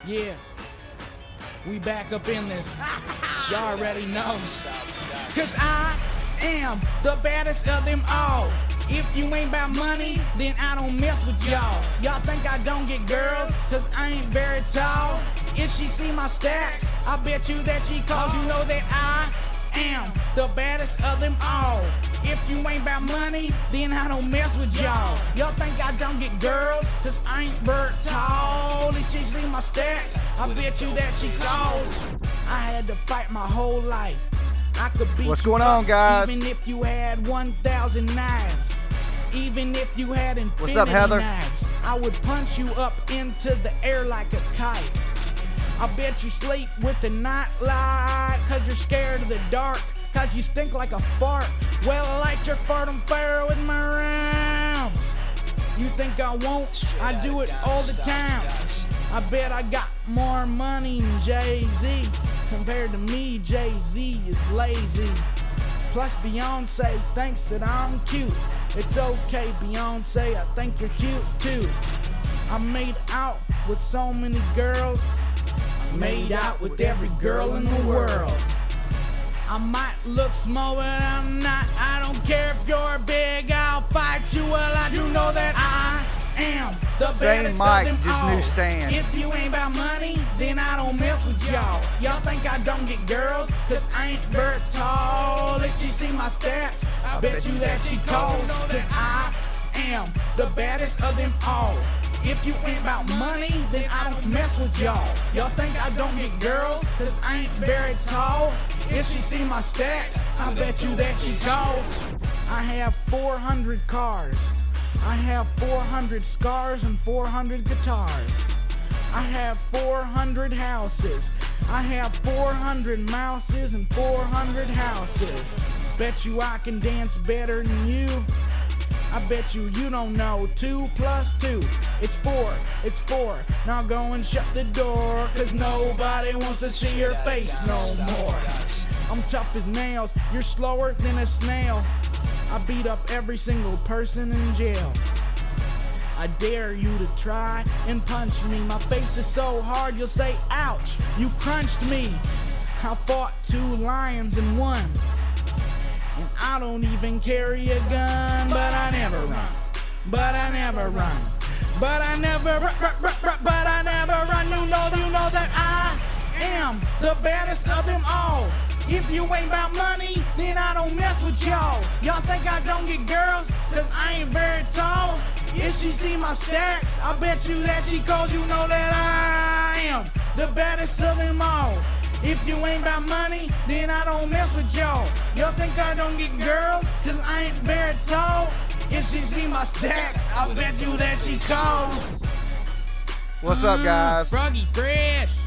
Yeah, we back up in this. Y'all already know. Cause I am the baddest of them all. If you ain't about money, then I don't mess with y'all. Y'all think I don't get girls, cause I ain't very tall. If she see my stacks, I bet you that she calls. You know that I am the baddest of them all. If you ain't about money, then I don't mess with y'all. Y'all think I don't get girls, cause I ain't very tall. If she see my stacks, I bet you that she calls. I had to fight my whole life. I could beat What's going on, guys? Even if you had 1,000 knives. Even if you had infinity What's up, Heather? knives, I would punch you up into the air like a kite. I bet you sleep with the night light, cause you're scared of the dark, cause you stink like a fart. Well, I light your fart on fire with my rhymes. You think I won't? I do it all the time. I bet I got more money than Jay-Z. Compared to me, Jay-Z is lazy. Plus Beyonce thinks that I'm cute. It's okay, Beyonce, I think you're cute too. I made out with so many girls. I made out with every girl in the world. I might look small, but I'm not. I don't care if you're big, I'll fight you. Well, I do know that I am the baddest mic, of them just all. new stand. If you ain't about money, then I don't mess with y'all. Y'all think I don't get girls, cause I ain't very tall. If she see my stats, I bet you that she calls. Cause I am the baddest of them all. If you ain't about money, then I don't mess with y'all. Y'all think I don't get girls, cause I ain't very tall. If she see my stacks, I bet you that she calls. I have 400 cars. I have 400 scars and 400 guitars. I have 400 houses. I have 400 mouses and 400 houses. Bet you I can dance better than you. I bet you don't know 2 + 2. It's 4, it's 4. Now go and shut the door, cause nobody wants to see your face no more. I'm tough as nails, you're slower than a snail. I beat up every single person in jail. I dare you to try and punch me. My face is so hard you'll say, ouch, you crunched me. I fought 2 lions and 1. And I don't even carry a gun, but I never run. But I never run. But I never run. But I never run. You know that I am the baddest of them all. If you ain't about money, then I don't mess with y'all. Y'all think I don't get girls, cause I ain't very tall. If she see my stacks, I bet you that she calls. You know that I am the baddest of them all. If you ain't about money, then I don't mess with y'all. Y'all think I don't get girls, cause I ain't very tall. If she see my stacks, I bet you that she calls. What's up, guys? Froggy Fresh.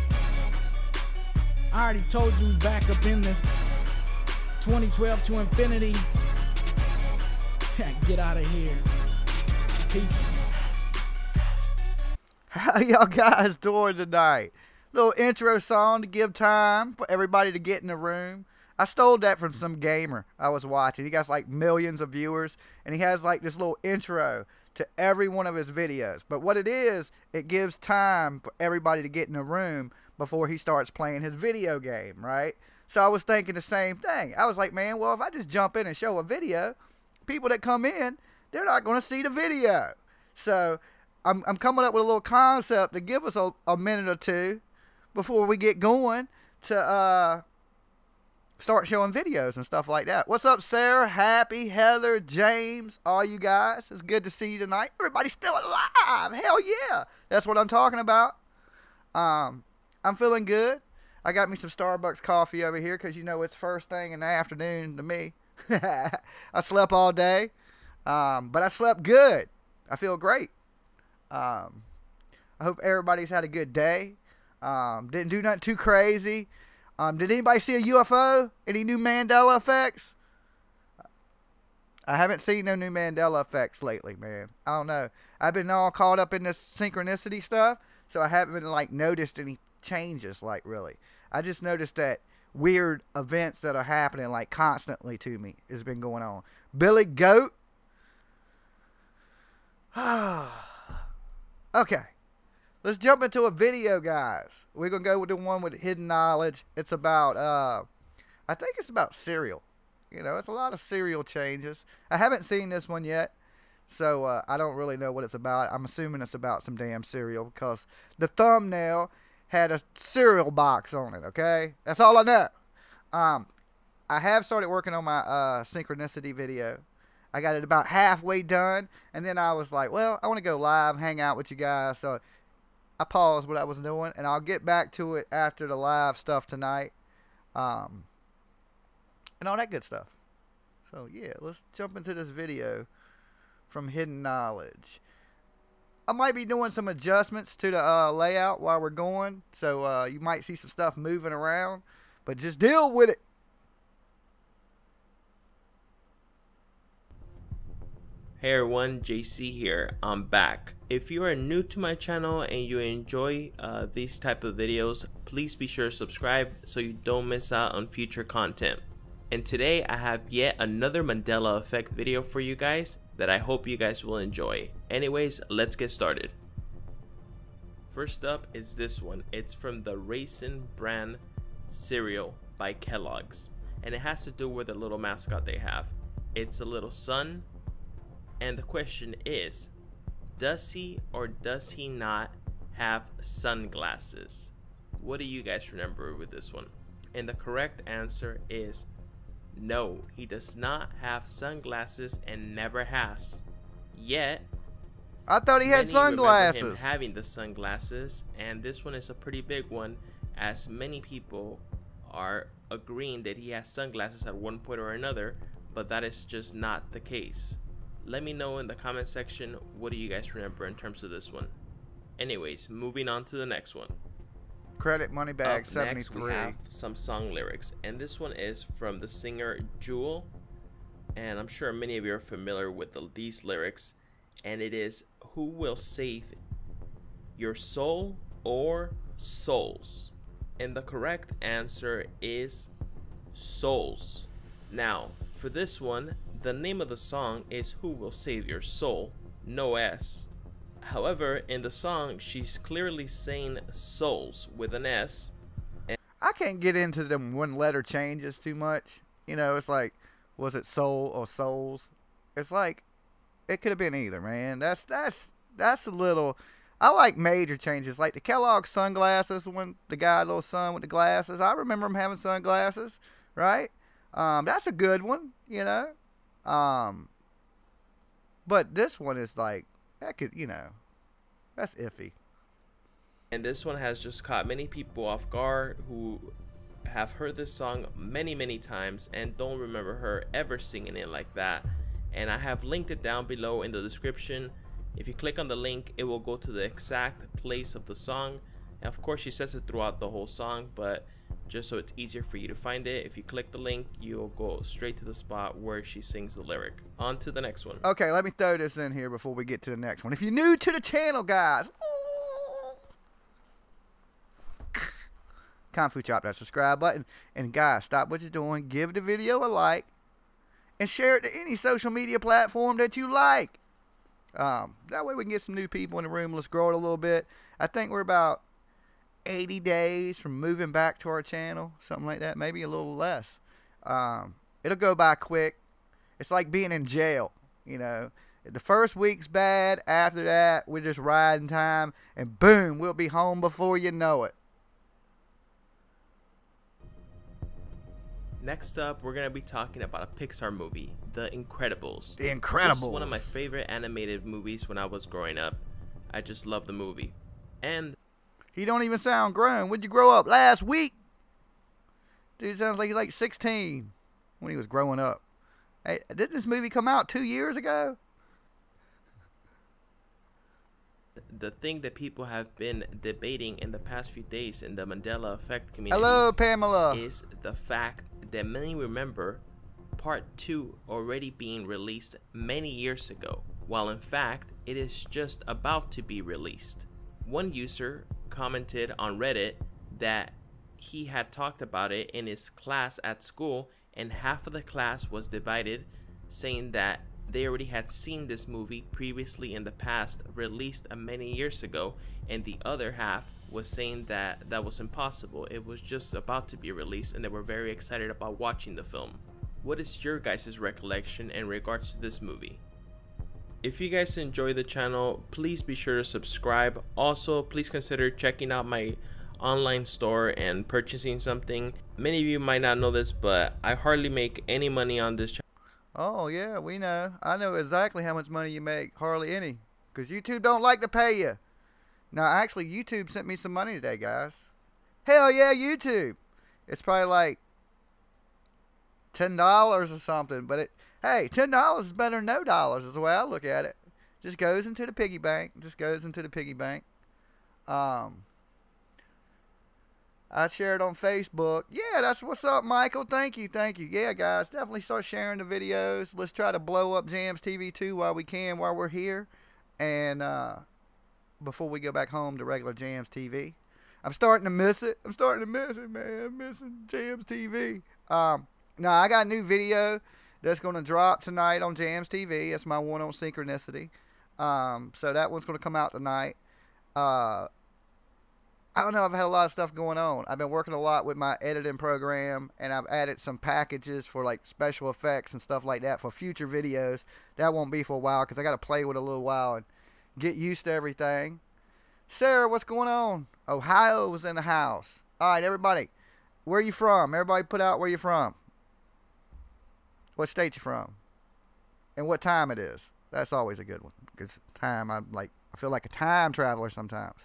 I already told you we back up in this. 2012 to infinity. Get out of here. Peace. How y'all guys doing tonight? Little intro song to give time for everybody to get in the room. I stole that from some gamer I was watching. He got like millions of viewers, and he has like this little intro to every one of his videos. But what it is, it gives time for everybody to get in the room before he starts playing his video game, right? So I was thinking the same thing. I was like, man, well, if I just jump in and show a video, people that come in, they're not going to see the video. So I'm coming up with a little concept to give us a minute or two before we get going to start showing videos and stuff like that. What's up, Sarah, Happy, Heather, James, all you guys? It's good to see you tonight. Everybody's still alive. Hell yeah. That's what I'm talking about. I'm feeling good. I got me some Starbucks coffee over here because, you know, it's first thing in the afternoon to me. I slept all day, but I slept good. I feel great. I hope everybody's had a good day. Didn't do nothing too crazy. Did anybody see a UFO? Any new Mandela effects? I haven't seen no new Mandela effects lately, man. I don't know. I've been all caught up in this synchronicity stuff, so I haven't like noticed any changes, like, really. I just noticed that weird events that are happening like constantly to me has been going on. Billy Goat. Okay. let's jump into a video, guys. We're gonna go with the one with hidden knowledge. It's about I think it's about cereal. You know, it's a lot of cereal changes. I haven't seen this one yet, so I don't really know what it's about. I'm assuming it's about some damn cereal because the thumbnail had a cereal box on it. Okay, that's all I know. I have started working on my synchronicity video. I got it about halfway done, and then I was like, well, I want to go live, hang out with you guys. So I paused what I was doing, and I'll get back to it after the live stuff tonight. And all that good stuff. So yeah, let's jump into this video from Hidden Knowledge. I might be doing some adjustments to the layout while we're going, so you might see some stuff moving around, but just deal with it. Hey everyone, JC here. I'm back. If you are new to my channel and you enjoy these type of videos, please be sure to subscribe so you don't miss out on future content. And today I have yet another Mandela effect video for you guys that I hope you guys will enjoy. Anyways, let's get started. First up is this one. It's from the Raisin Bran cereal by Kellogg's, and it has to do with the little mascot they have. It's a little sun, and the question is, does he or does he not have sunglasses? What do you guys remember with this one? And the correct answer is no, he does not have sunglasses and never has. Yet, I thought he had sunglasses. Him having the sunglasses, and this one is a pretty big one, as many people are agreeing that he has sunglasses at one point or another, but that is just not the case. Let me know in the comment section, what do you guys remember in terms of this one? Anyways, moving on to the next one. Credit money bag 73. Next we have some song lyrics, and this one is from the singer Jewel, and I'm sure many of you are familiar with these lyrics, and it is, who will save your soul or souls? And the correct answer is souls. Now for this one, the name of the song is Who Will Save Your Soul, no S. However, in the song, she's clearly saying souls with an S. I can't get into them one letter changes too much. You know, it's like, was it soul or souls? It's like, it could have been either, man. That's a little, I like major changes. Like the Kellogg sunglasses, when the guy, little son with the glasses, I remember him having sunglasses, right? That's a good one, you know. But this one is like, that could, you know, that's iffy. And this one has just caught many people off guard who have heard this song many times and don't remember her ever singing it like that. And I have linked it down below in the description. If you click on the link, it will go to the exact place of the song. And of course, she says it throughout the whole song, but just so it's easier for you to find it, if you click the link, you'll go straight to the spot where she sings the lyric. On to the next one. Okay, let me throw this in here before we get to the next one. If you're new to the channel, guys, Kung Fu chop that subscribe button. And guys, stop what you're doing, give the video a like, and share it to any social media platform that you like. That way we can get some new people in the room. Let's grow it a little bit. I think we're about 80 days from moving back to our channel, something like that, maybe a little less. It'll go by quick. It's like being in jail, you know. The first week's bad. After that, we're just riding time, and boom, we'll be home before you know it. Next up, we're going to be talking about a Pixar movie, The Incredibles. The Incredibles. This is one of my favorite animated movies when I was growing up. I just love the movie. And he don't even sound grown. When'd you grow up? Last week. Dude sounds like he's like 16 when he was growing up. Hey, didn't this movie come out 2 years ago? the thing that people have been debating in the past few days in the Mandela effect community, hello, Pamela, is the fact that many remember part 2 already being released many years ago, while in fact it is just about to be released. One user commented on Reddit that he had talked about it in his class at school, and half of the class was divided, saying that they already had seen this movie previously in the past, released many years ago, and the other half was saying that that was impossible. It was just about to be released and they were very excited about watching the film. What is your guys' recollection in regards to this movie? If you guys enjoy the channel, please be sure to subscribe. Also, please consider checking out my online store and purchasing something. Many of you might not know this, but I hardly make any money on this channel. Oh yeah, we know. I know exactly how much money you make. Hardly any. Because YouTube don't like to pay you. Now, actually, YouTube sent me some money today, guys. Hell yeah, YouTube. It's probably like $10 or something. But hey, $10 is better than no dollars is the way I look at it. Just goes into the piggy bank. Just goes into the piggy bank. I shared on Facebook. Yeah, that's what's up, Michael. Thank you, thank you. Yeah, guys, definitely start sharing the videos. Let's try to blow up Jams TV too while we can, while we're here. And before we go back home to regular Jams TV. I'm starting to miss it. I'm starting to miss it, man. I'm missing Jams TV. Now, I got a new video that's going to drop tonight on Jams TV. It's my one on synchronicity. So that one's going to come out tonight. I don't know, I've had a lot of stuff going on. I've been working a lot with my editing program, and I've added some packages for like special effects and stuff like that for future videos. That won't be for a while because I got to play with it a little while and get used to everything. Sarah, what's going on? Ohio was in the house. All right, everybody, where you from? Everybody put out where you from. What state you from? And what time it is. That's always a good one because time, I feel like a time traveler sometimes.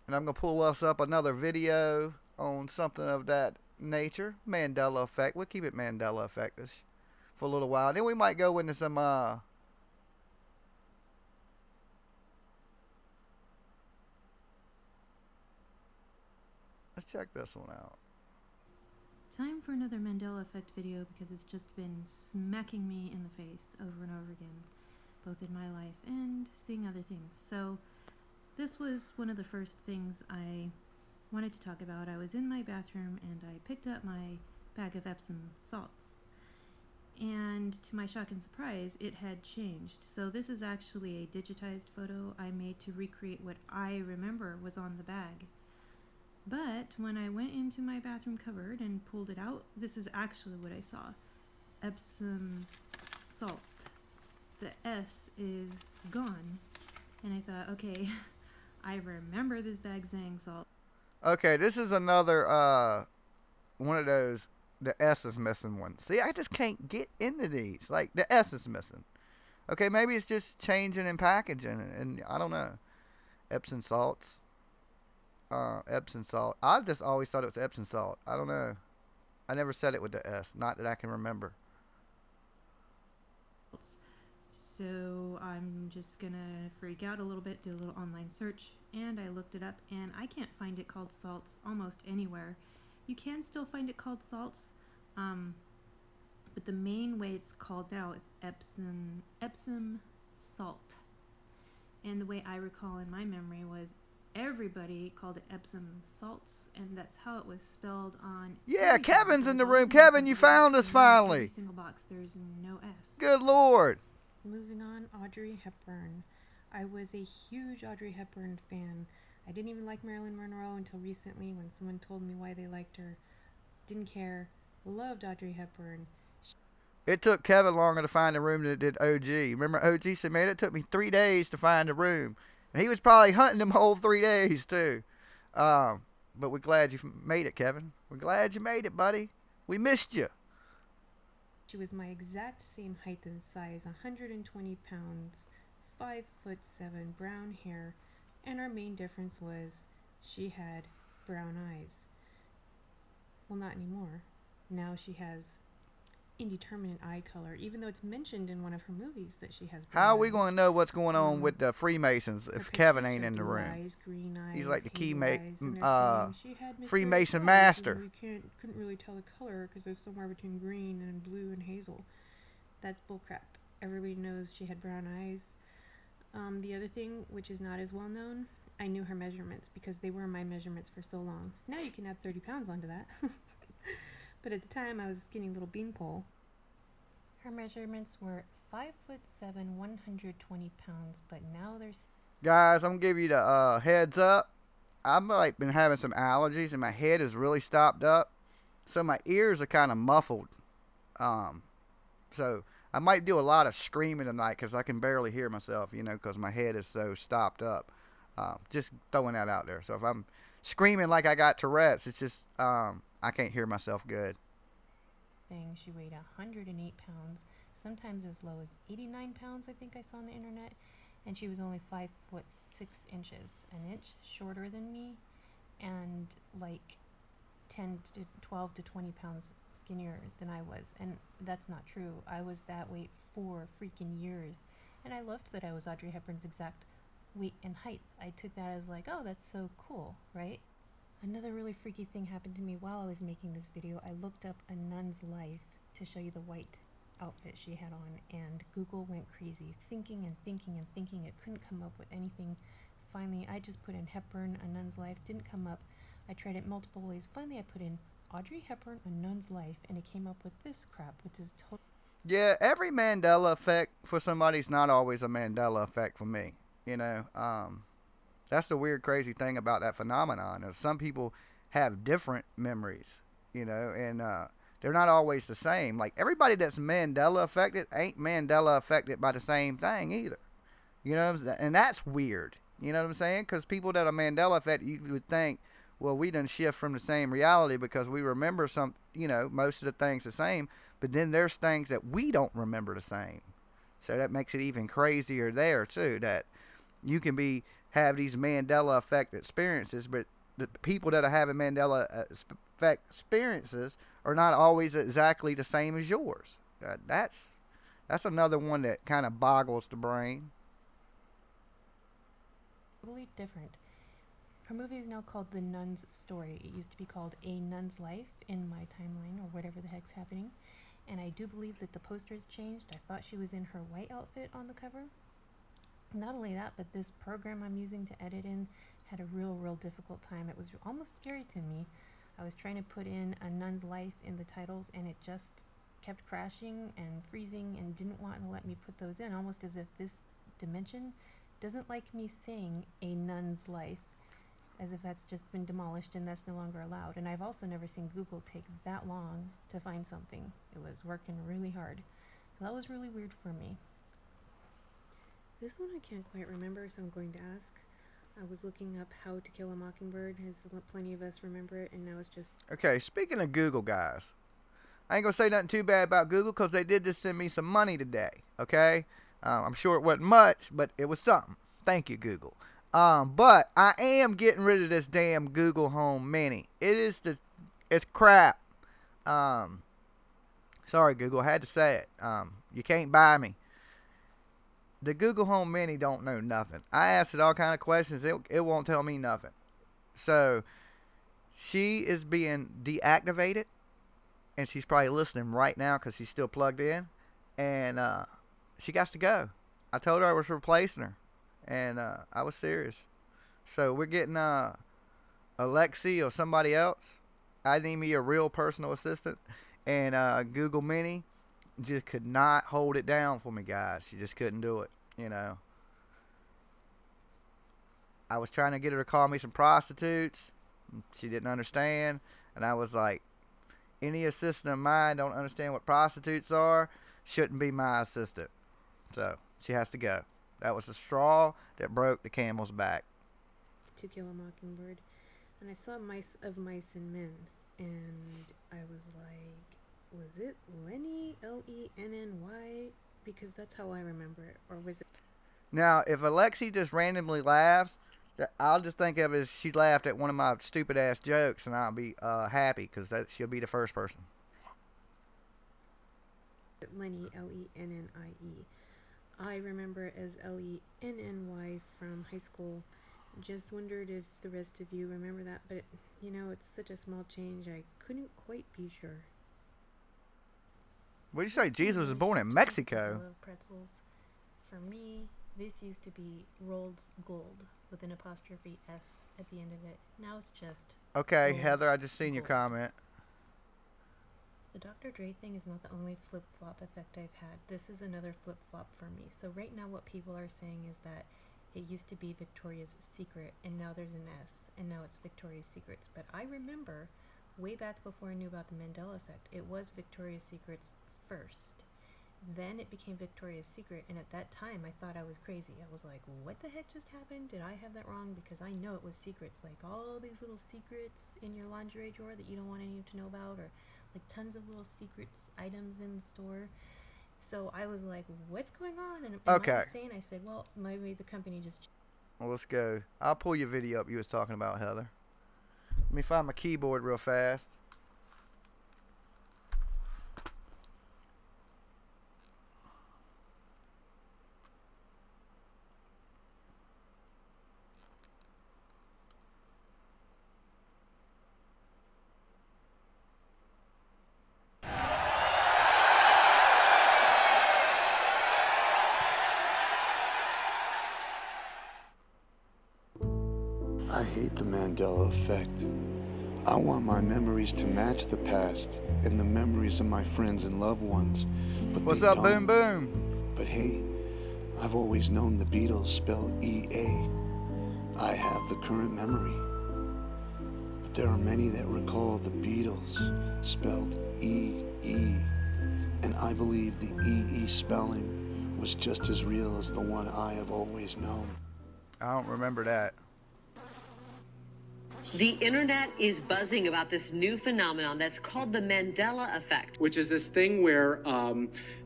And I'm going to pull us up another video on something of that nature. Mandela effect. We'll keep it Mandela effect-ish for a little while. Then we might go into some, let's check this one out. Time for another Mandela effect video because it's just been smacking me in the face over and over again, both in my life and seeing other things. So this was one of the first things I wanted to talk about. I was in my bathroom and I picked up my bag of Epsom salts. And to my shock and surprise, it had changed. So this is actually a digitized photo I made to recreate what I remember was on the bag. But when I went into my bathroom cupboard and pulled it out, this is actually what I saw. Epsom salt. The S is gone. And I thought, okay, I remember this bag saying salt. Okay, this is another one of those, the S is missing one. See, I just can't get into these. Like, the S is missing. Okay, maybe it's just changing in packaging, and I don't know. Epsom salts. Epsom salt. I just always thought it was Epsom salt. I don't know. I never said it with the S. Not that I can remember. So I'm just gonna freak out a little bit, do a little online search, and I looked it up, and I can't find it called salts almost anywhere. You can still find it called salts, but the main way it's called now is Epsom salt. And the way I recall in my memory was everybody called it Epsom salts, and that's how it was spelled on. Yeah, Kevin's in the room. Kevin, you found us finally. Every single box, there's no S. Good Lord. Moving on, Audrey Hepburn. I was a huge Audrey Hepburn fan. I didn't even like Marilyn Monroe until recently when someone told me why they liked her. Didn't care. Loved Audrey Hepburn. It took Kevin longer to find a room than it did OG. Remember OG said, man, it took me 3 days to find a room. And he was probably hunting them whole 3 days too. But we're glad you made it, Kevin. We're glad you made it, buddy. We missed you. She was my exact same height and size, 120 pounds, 5'7", brown hair, and our main difference was she had brown eyes. Well, not anymore. Now she has indeterminate eye color, even though it's mentioned in one of her movies that she has brown How are we eyes. going to know what's going on with the Freemasons if Kevin ain't in the Blue room? eyes, green eyes, He's like the key hazel eyes, and she had mysterious Freemason eyes, master. and we couldn't really tell the color because there's somewhere between green and blue and hazel. That's bullcrap. Everybody knows she had brown eyes. The other thing, which is not as well known, I knew her measurements because they were my measurements for so long. Now you can add 30 pounds onto that. But at the time, I was a skinny little beanpole. Her measurements were 5'7", 120 pounds, but now there's... Guys, I'm gonna give you the heads up. I've like been having some allergies and my head is really stopped up, so my ears are kind of muffled. So I might do a lot of screaming tonight because I can barely hear myself, you know, because my head is so stopped up. Just throwing that out there. So if I'm screaming like I got Tourette's, it's just I can't hear myself good. She weighed 108 pounds, sometimes as low as 89 pounds, I think I saw on the internet. And she was only 5'6" an inch shorter than me, and like 10 to 12 to 20 pounds skinnier than I was. And that's not true. I was that weight for freaking years, and I loved that I was Audrey Hepburn's exact weight and height. I took that as like, oh, that's so cool, right? Another really freaky thing happened to me while I was making this video. I looked up a nun's life to show you the white outfit she had on, and Google went crazy, thinking and thinking and thinking. It couldn't come up with anything. Finally, I just put in Hepburn, a nun's life, didn't come up. I tried it multiple ways. Finally, I put in Audrey Hepburn, a nun's life, and it came up with this crap, which is totally... Yeah, every Mandela effect for somebody's not always a Mandela effect for me. You know, that's the weird, crazy thing about that phenomenon. Is some people have different memories, you know, and they're not always the same. Like, everybody that's Mandela affected ain't Mandela affected by the same thing either. You know what I'm saying? And that's weird. You know what I'm saying? Because people that are Mandela affected, you would think, well, we done shift from the same reality because we remember some, you know, most of the things the same. But then there's things that we don't remember the same. So that makes it even crazier there, too, that you can have these Mandela effect experiences, but the people that are having Mandela effect experiences are not always exactly the same as yours. That's another one that kind of boggles the brain. Totally different. Her movie is now called The Nun's Story. It used to be called A Nun's Life in my timeline, or whatever the heck's happening. And I do believe that the poster's changed. I thought she was in her white outfit on the cover. Not only that, but this program I'm using to edit in had a real difficult time. It was almost scary to me. I was trying to put in a nun's life in the titles, and it just kept crashing and freezing and didn't want to let me put those in, almost as if this dimension doesn't like me saying a nun's life, as if that's just been demolished and that's no longer allowed. And I've also never seen Google take that long to find something. It was working really hard. So that was really weird for me. This one I can't quite remember, so I'm going to ask. I was looking up How to Kill a Mockingbird, as plenty of us remember it, and now it's just... Okay, speaking of Google, guys, I ain't gonna say nothing too bad about Google because they did just send me some money today, okay? I'm sure it wasn't much, but it was something. Thank you, Google. But I am getting rid of this damn Google Home Mini. It's crap. Sorry, Google, I had to say it. You can't buy me. The Google Home Mini don't know nothing. I asked it all kind of questions. It won't tell me nothing. So she is being deactivated, and she's probably listening right now because she's still plugged in. And she got to go. I told her I was replacing her, and I was serious. So we're getting Alexi or somebody else. I need me a real personal assistant, and Google Mini just could not hold it down for me, guys. She just couldn't do it, you know. I was trying to get her to call me some prostitutes. She didn't understand, and I was like, any assistant of mine don't understand what prostitutes are, shouldn't be my assistant. So she has to go. That was the straw that broke the camel's back. To Kill a Mockingbird, and I saw Mice and Men, and I was like, was it Lenny, Lenny? Because that's how I remember it. Or was it... Now, if Alexi just randomly laughs, I'll just think of it as she laughed at one of my stupid-ass jokes, and I'll be happy, because she'll be the first person. Lenny, Lennie. I remember it as Lenny from high school. Just wondered if the rest of you remember that, but, you know, it's such a small change, I couldn't quite be sure. What did you say? Jesus was born in Mexico. I love pretzels. For me, this used to be Rold's Gold with an apostrophe S at the end of it. Now it's just Okay, Rold Heather, I just seen your Gold. comment. The Dr. Dre thing is not the only flip-flop effect I've had. This is another flip-flop for me. So right now what people are saying is that it used to be Victoria's Secret, and now there's an S, and now it's Victoria's Secrets. But I remember, way back before I knew about the Mandela effect, it was Victoria's Secrets first. Then it became Victoria's Secret, and at that time I thought I was crazy. I was like, what the heck just happened? Did I have that wrong? Because I know it was secrets, like all these little secrets in your lingerie drawer that you don't want anyone to know about, or like tons of little secrets items in the store. So I was like, what's going on? And Okay. I was saying, I said, well, maybe the company just... Well, let's go. I'll pull your video up you was talking about, Heather. Let me find my keyboard real fast. I hate the Mandela effect. I want my memories to match the past and the memories of my friends and loved ones. But What's they up, don't. Boom Boom? But hey, I've always known the Beatles spell E-A. I have the current memory. But there are many that recall the Beatles spelled E-E. And I believe the E-E spelling was just as real as the one I have always known. I don't remember that. The internet is buzzing about this new phenomenon that's called the Mandela effect. Which is this thing where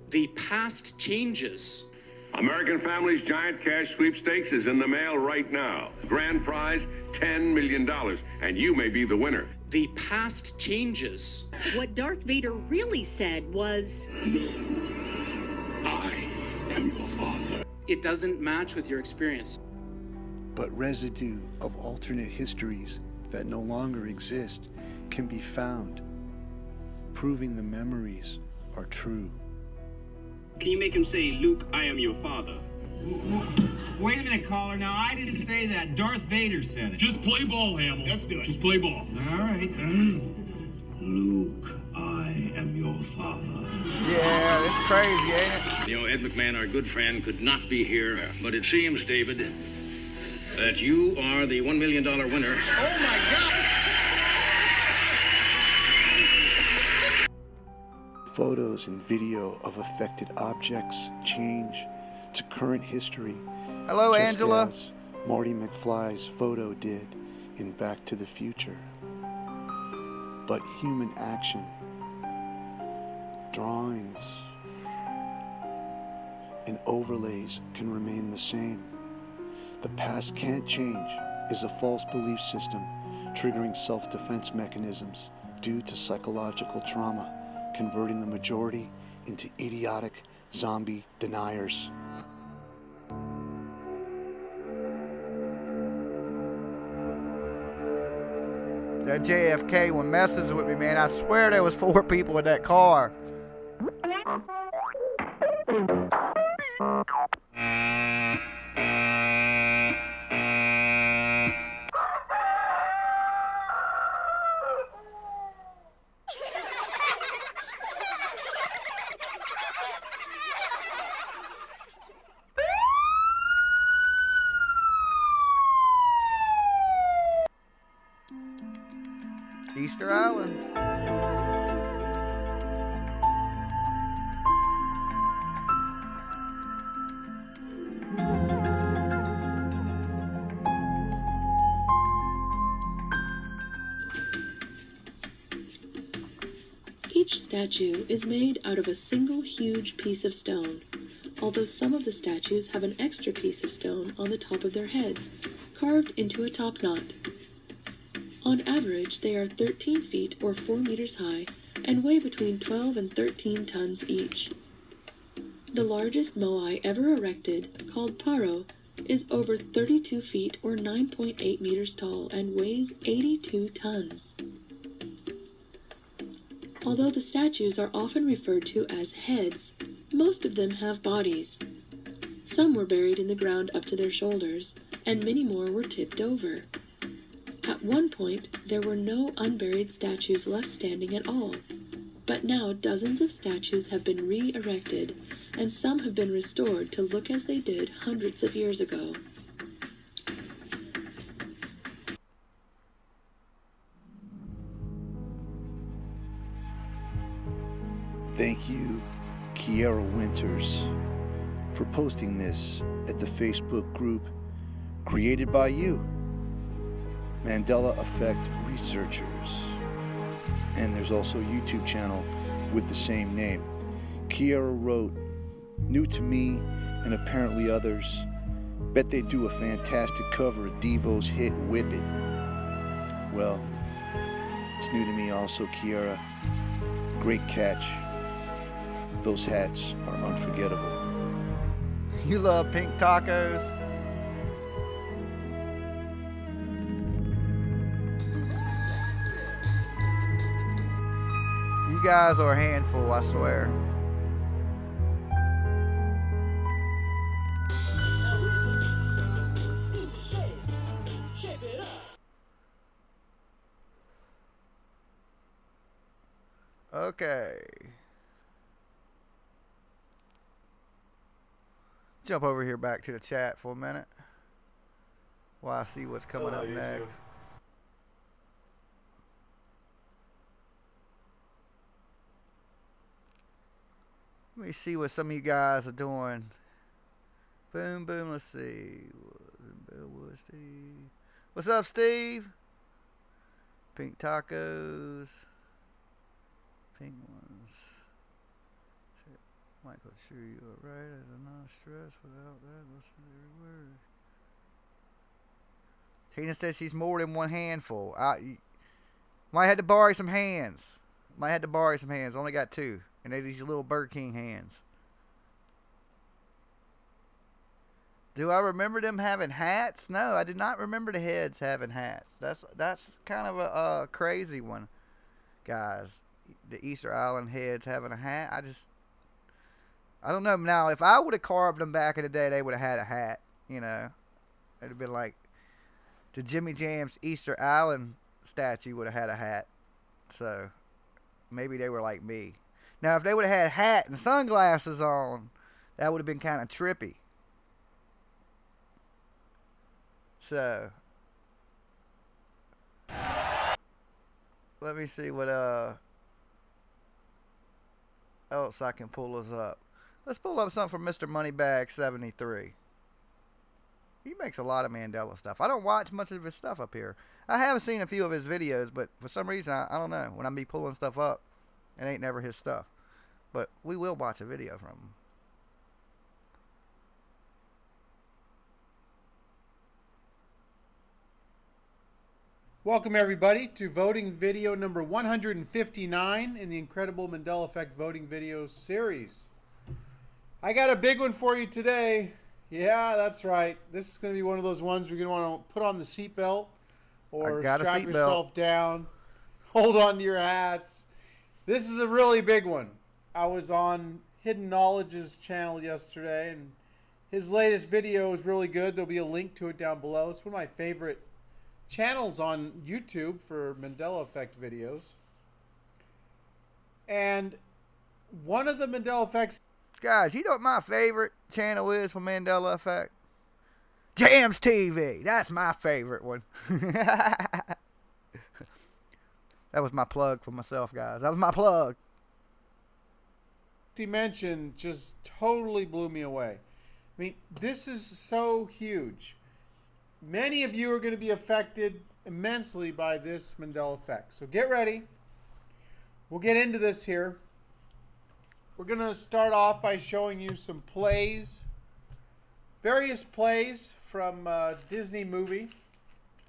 the past changes. American Family's giant cash sweepstakes is in the mail right now. Grand prize, $10 million, and you may be the winner. The past changes. What Darth Vader really said was, "No, I am your father." It doesn't match with your experience. But residue of alternate histories that no longer exist can be found, proving the memories are true. Can you make him say, "Luke, I am your father"? Wait a minute, caller. Now, I didn't say that. Darth Vader said it. Just play ball, Hamill. Let's do it. Just play ball. All right. Luke, I am your father. Yeah, it's crazy, ain't it? You know, Ed McMahon, our good friend, could not be here, but it seems, David, that you are the $1 million winner. Oh my God! Photos and video of affected objects change to current history. Hello, just Angela. as Marty McFly's photo did in Back to the Future. But human action, drawings, and overlays can remain the same. The past can't change is a false belief system triggering self-defense mechanisms due to psychological trauma, converting the majority into idiotic zombie deniers. That JFK one messes with me, man. I swear there was 4 people in that car. Easter Island. Each statue is made out of a single huge piece of stone, although some of the statues have an extra piece of stone on the top of their heads, carved into a top knot. On average, they are 13 feet or 4 meters high and weigh between 12 and 13 tons each. The largest moai ever erected, called Paro, is over 32 feet or 9.8 meters tall and weighs 82 tons. Although the statues are often referred to as heads, most of them have bodies. Some were buried in the ground up to their shoulders, and many more were tipped over. At one point, there were no unburied statues left standing at all. But now dozens of statues have been re-erected, and some have been restored to look as they did hundreds of years ago. Thank you, Kiara Winters, for posting this at the Facebook group created by you, Mandela Effect Researchers. And there's also a YouTube channel with the same name. Kiara wrote, "New to me and apparently others. Bet they do a fantastic cover of Devo's hit Whip It." Well, it's new to me also, Kiara. Great catch. Those hats are unforgettable. You love pink tacos? You guys are a handful, I swear. Okay. Jump over here back to the chat for a minute while I see what's coming up next. Let me see what some of you guys are doing. Boom, boom, let's see. What's up, Steve? Pink tacos. Pink ones. Michael, sure you are right. I do not stress without that. Listen to every word. Tina says she's more than one handful. Might have to borrow some hands. Might have to borrow some hands. Only got two. And they're these little Burger King hands. Do I remember them having hats? No, I did not remember the heads having hats. That's kind of a crazy one, guys. The Easter Island heads having a hat. I don't know. Now, if I would have carved them back in the day, they would have had a hat. You know, it'd have been like the jimmyjamz Easter Island statue would have had a hat. So maybe they were like me. Now, if they would have had a hat and sunglasses on, that would have been kind of trippy. So let me see what else I can pull us up. Let's pull up something from Mr. Moneybag 73. He makes a lot of Mandela stuff. I don't watch much of his stuff up here. I have seen a few of his videos, but for some reason, I don't know. When I be pulling stuff up, it ain't never his stuff. But we will watch a video from him. Welcome everybody to voting video number 159 in the Incredible Mandela Effect voting videos series. I got a big one for you today. Yeah, that's right. This is going to be one of those ones you're going to want to put on the seatbelt or strap yourself down. Hold on to your hats. This is a really big one. I was on Hidden Knowledge's channel yesterday, and his latest video is really good. There'll be a link to it down below. It's one of my favorite channels on YouTube for Mandela Effect videos. And one of the Mandela Effects... Guys, you know what my favorite channel is for Mandela Effect? Jams TV. That's my favorite one. That was my plug for myself, guys. That was my plug. He mentioned just totally blew me away. I mean, this is so huge. Many of you are going to be affected immensely by this Mandela Effect. So get ready. We'll get into this here. We're going to start off by showing you some plays. Various plays from Disney movie,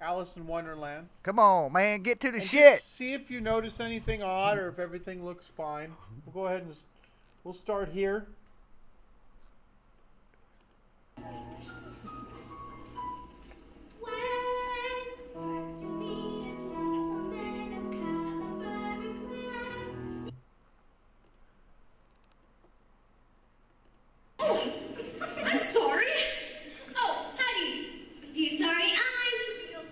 Alice in Wonderland. Come on, man. Get to the shit. Just see if you notice anything odd or if everything looks fine. We'll go ahead and we'll start here. I'm sorry. Oh, howdy. Do you sorry? I'm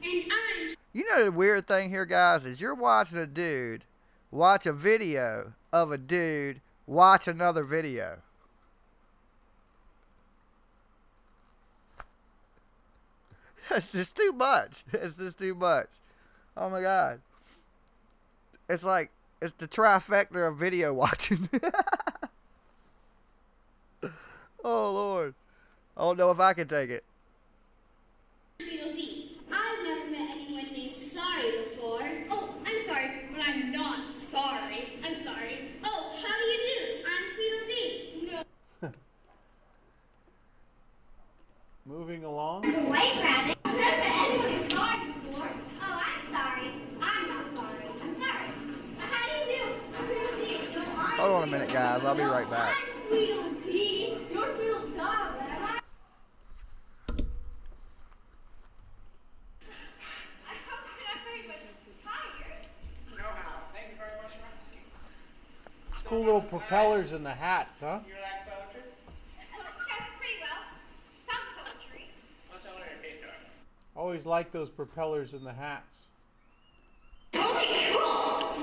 and I'm. You know the weird thing here, guys, is you're watching a dude watch a video of a dude watch another video. It's just too much. It's just too much. Oh my God. It's like, it's the trifecta of video watching. Oh Lord. I don't know if I can take it. Tweedledee, I've never met anyone named Sorry before. Oh, I'm sorry, but I'm not sorry. I'm sorry. Oh, how do you do? I'm Tweedledee. No. Moving along. I'm a white rabbit. I've never met anyone named Sorry before. Oh, I'm sorry. I'm not sorry. I'm sorry. How do you do? I'm Tweedledee. No, I'm Hold on a minute, guys. I'll be right back. I'm Tweedledee. You're Tweedledum. Cool little propellers in the hats, huh? You like poetry? Yes, pretty well. Some poetry. What's all your paper? Always like those propellers in the hats. Totally cool.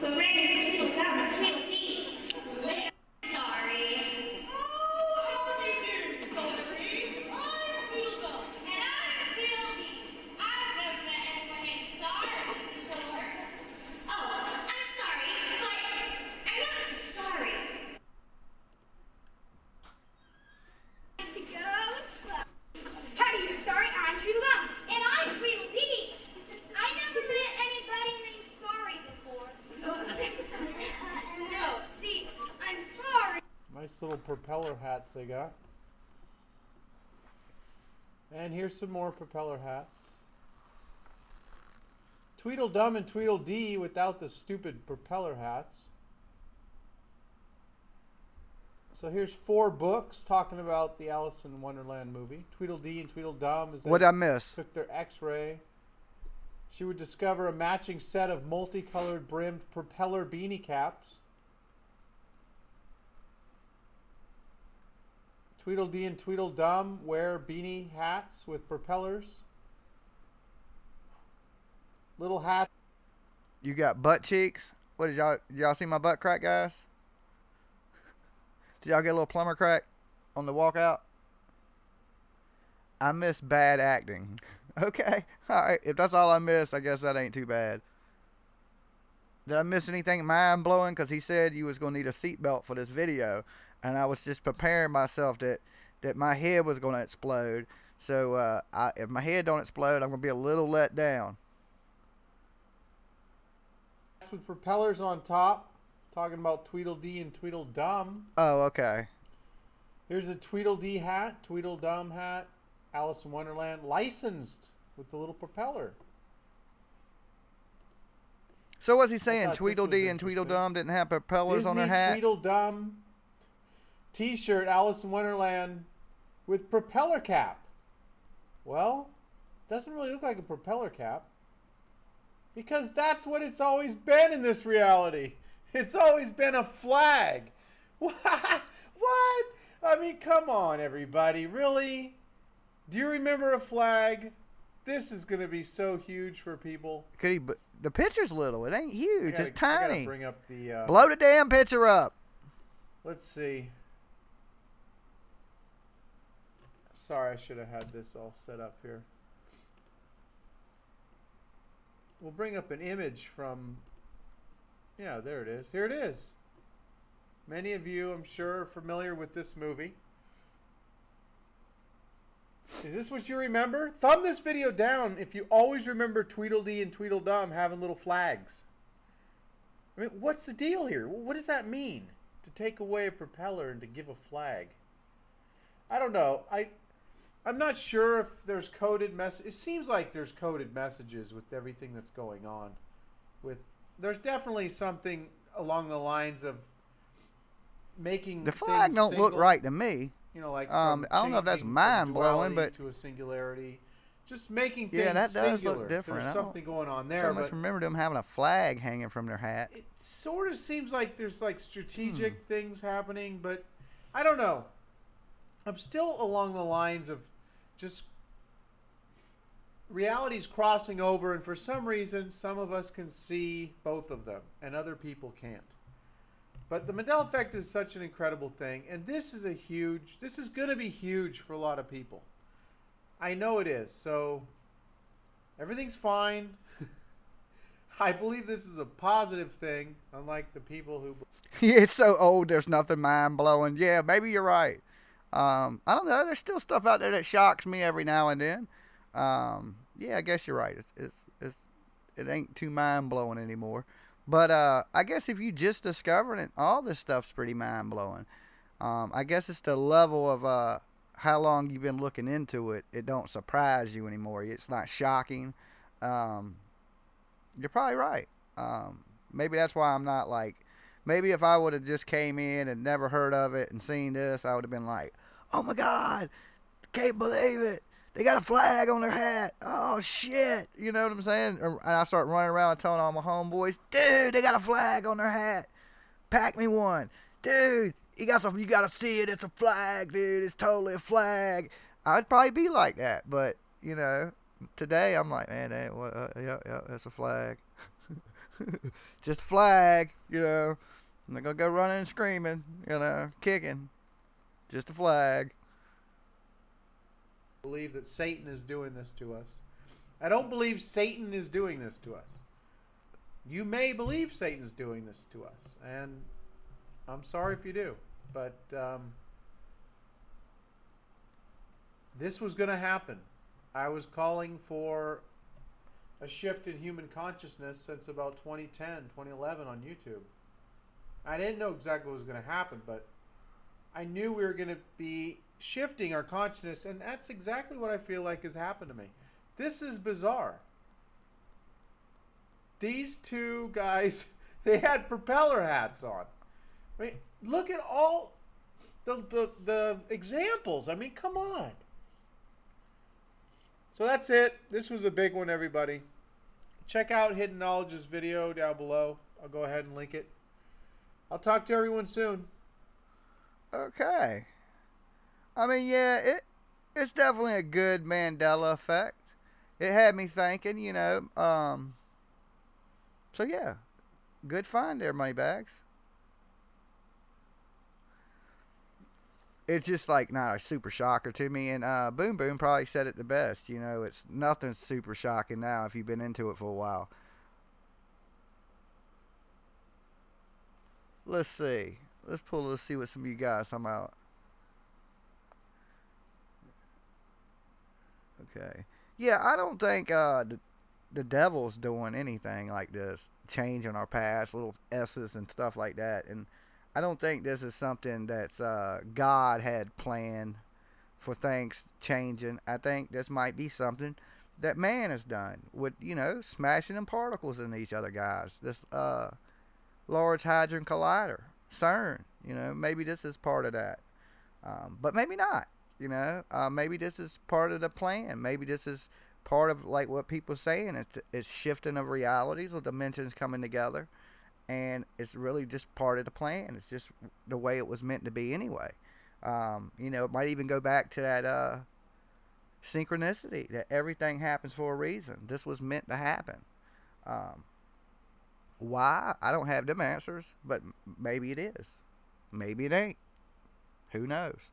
But red is Tweedledum and Tweedledee. Sorry. Oh, how do you do, Sorry? I'm Tweedledum. And I'm Tweedledee. I've never met anyone named Sorry before. Oh, I'm sorry, but I'm not sorry. To go. How do you do? Sorry, I'm Tweedledum. And I'm Tweedledee. I never met anybody named Sorry before. No, see, I'm sorry. Nice little propeller hats they got. And here's some more propeller hats. Tweedledum and Tweedledee without the stupid propeller hats. So here's 4 books talking about the Alice in Wonderland movie. Tweedledee and Tweedledum, as What'd I miss? took their X-ray. She would discover a matching set of multicolored brimmed propeller beanie caps. Tweedledee and Tweedledum wear beanie hats with propellers. Little hat. You got butt cheeks. What did y'all see my butt crack, guys? Did y'all get a little plumber crack on the walkout? I miss bad acting. Okay, all right. If that's all I miss, I guess that ain't too bad. Did I miss anything mind blowing? Because he said you was gonna need a seatbelt for this video, and I was just preparing myself that my head was gonna explode. So if my head don't explode, I'm gonna be a little let down. With propellers on top, talking about Tweedledee and Tweedledum. Oh, okay. Here's a Tweedledee hat, Tweedledum hat, Alice in Wonderland, licensed with the little propeller. So what's he saying? Tweedledee and Tweedledum didn't have propellers on their hat? Tweedledum T-shirt, Alice in Wonderland with propeller cap. Well, doesn't really look like a propeller cap. Because that's what it's always been in this reality. It's always been a flag. What? What? I mean, come on, everybody. Really? Do you remember a flag? This is going to be so huge for people. Could he? The picture's little. It ain't huge. It's tiny. I gotta bring up the, blow the damn picture up. Let's see. Sorry, I should have had this all set up here. We'll bring up an image from, yeah, there it is. Here it is. Many of you, I'm sure, are familiar with this movie. Is this what you remember? Thumb this video down if you always remember Tweedledee and Tweedledum having little flags. I mean, what's the deal here? What does that mean? To take away a propeller and to give a flag? I don't know. I'm not sure if there's coded message. It seems like there's coded messages with everything that's going on. There's definitely something along the lines of making the flag don't look right to me. You know, like I don't know if that's mind blowing, but to a singularity, just making things yeah, that does singular. look different. There's something going on there. I remember them having a flag hanging from their hat. It sort of seems like there's like strategic things happening, but I don't know. I'm still along the lines of just reality's crossing over, and for some reason, some of us can see both of them, and other people can't. But the Mandela effect is such an incredible thing, and this is going to be huge for a lot of people. I know it is, so everything's fine. I believe this is a positive thing, unlike the people who... It's so old, there's nothing mind-blowing. Yeah, maybe you're right. I don't know, there's still stuff out there that shocks me every now and then. Yeah, I guess you're right. It ain't too mind-blowing anymore. But I guess if you just discovering it, all this stuff's pretty mind-blowing. I guess it's the level of how long you've been looking into it. It don't surprise you anymore. It's not shocking. You're probably right. Maybe that's why I'm not like... Maybe if I would have just came in and never heard of it and seen this, I would have been like, oh my God, can't believe it. They got a flag on their hat. Oh, shit. You know what I'm saying? And I start running around telling all my homeboys, dude, they got a flag on their hat. Pack me one. Dude, you got to see it. It's a flag, dude. It's totally a flag. I'd probably be like that. But, you know, today I'm like, man, yeah, it's a flag. Just a flag, you know. I'm not going to go running and screaming, you know, kicking. Just a flag. I believe that Satan is doing this to us. I don't believe Satan is doing this to us. You may believe Satan's doing this to us, and I'm sorry if you do, but this was going to happen. I was calling for a shift in human consciousness since about 2010, 2011 on YouTube. I didn't know exactly what was going to happen, but I knew we were going to be shifting our consciousness, and that's exactly what I feel like has happened to me. This is bizarre. These two guys, they had propeller hats on. I mean, look at all the examples. I mean, come on. So that's it. This was a big one, everybody. Check out Hidden Knowledge's video down below. I'll go ahead and link it. I'll talk to everyone soon. Okay. I mean, yeah, it's definitely a good Mandela effect. It had me thinking, you know. So, yeah. Good find there, Moneybags. It's just like not a super shocker to me, and Boom Boom probably said it the best. You know, it's nothing super shocking now if you've been into it for a while. Let's see. Let's see what some of you guys talking about. Okay. Yeah, I don't think the devil's doing anything like this, changing our past, little S's and stuff like that, and I don't think this is something that's God had planned for things changing. I think this might be something that man has done with, you know, smashing them particles in each other guys. This Large Hadron Collider, CERN, you know, maybe this is part of that. But maybe not, you know. Maybe this is part of the plan. Maybe this is part of, like what people are saying, it's shifting of realities or dimensions coming together. And it's really just part of the plan. It's just the way it was meant to be anyway. You know, it might even go back to that synchronicity, that everything happens for a reason. This was meant to happen. Why? I don't have them answers, but maybe it is. Maybe it ain't. Who knows?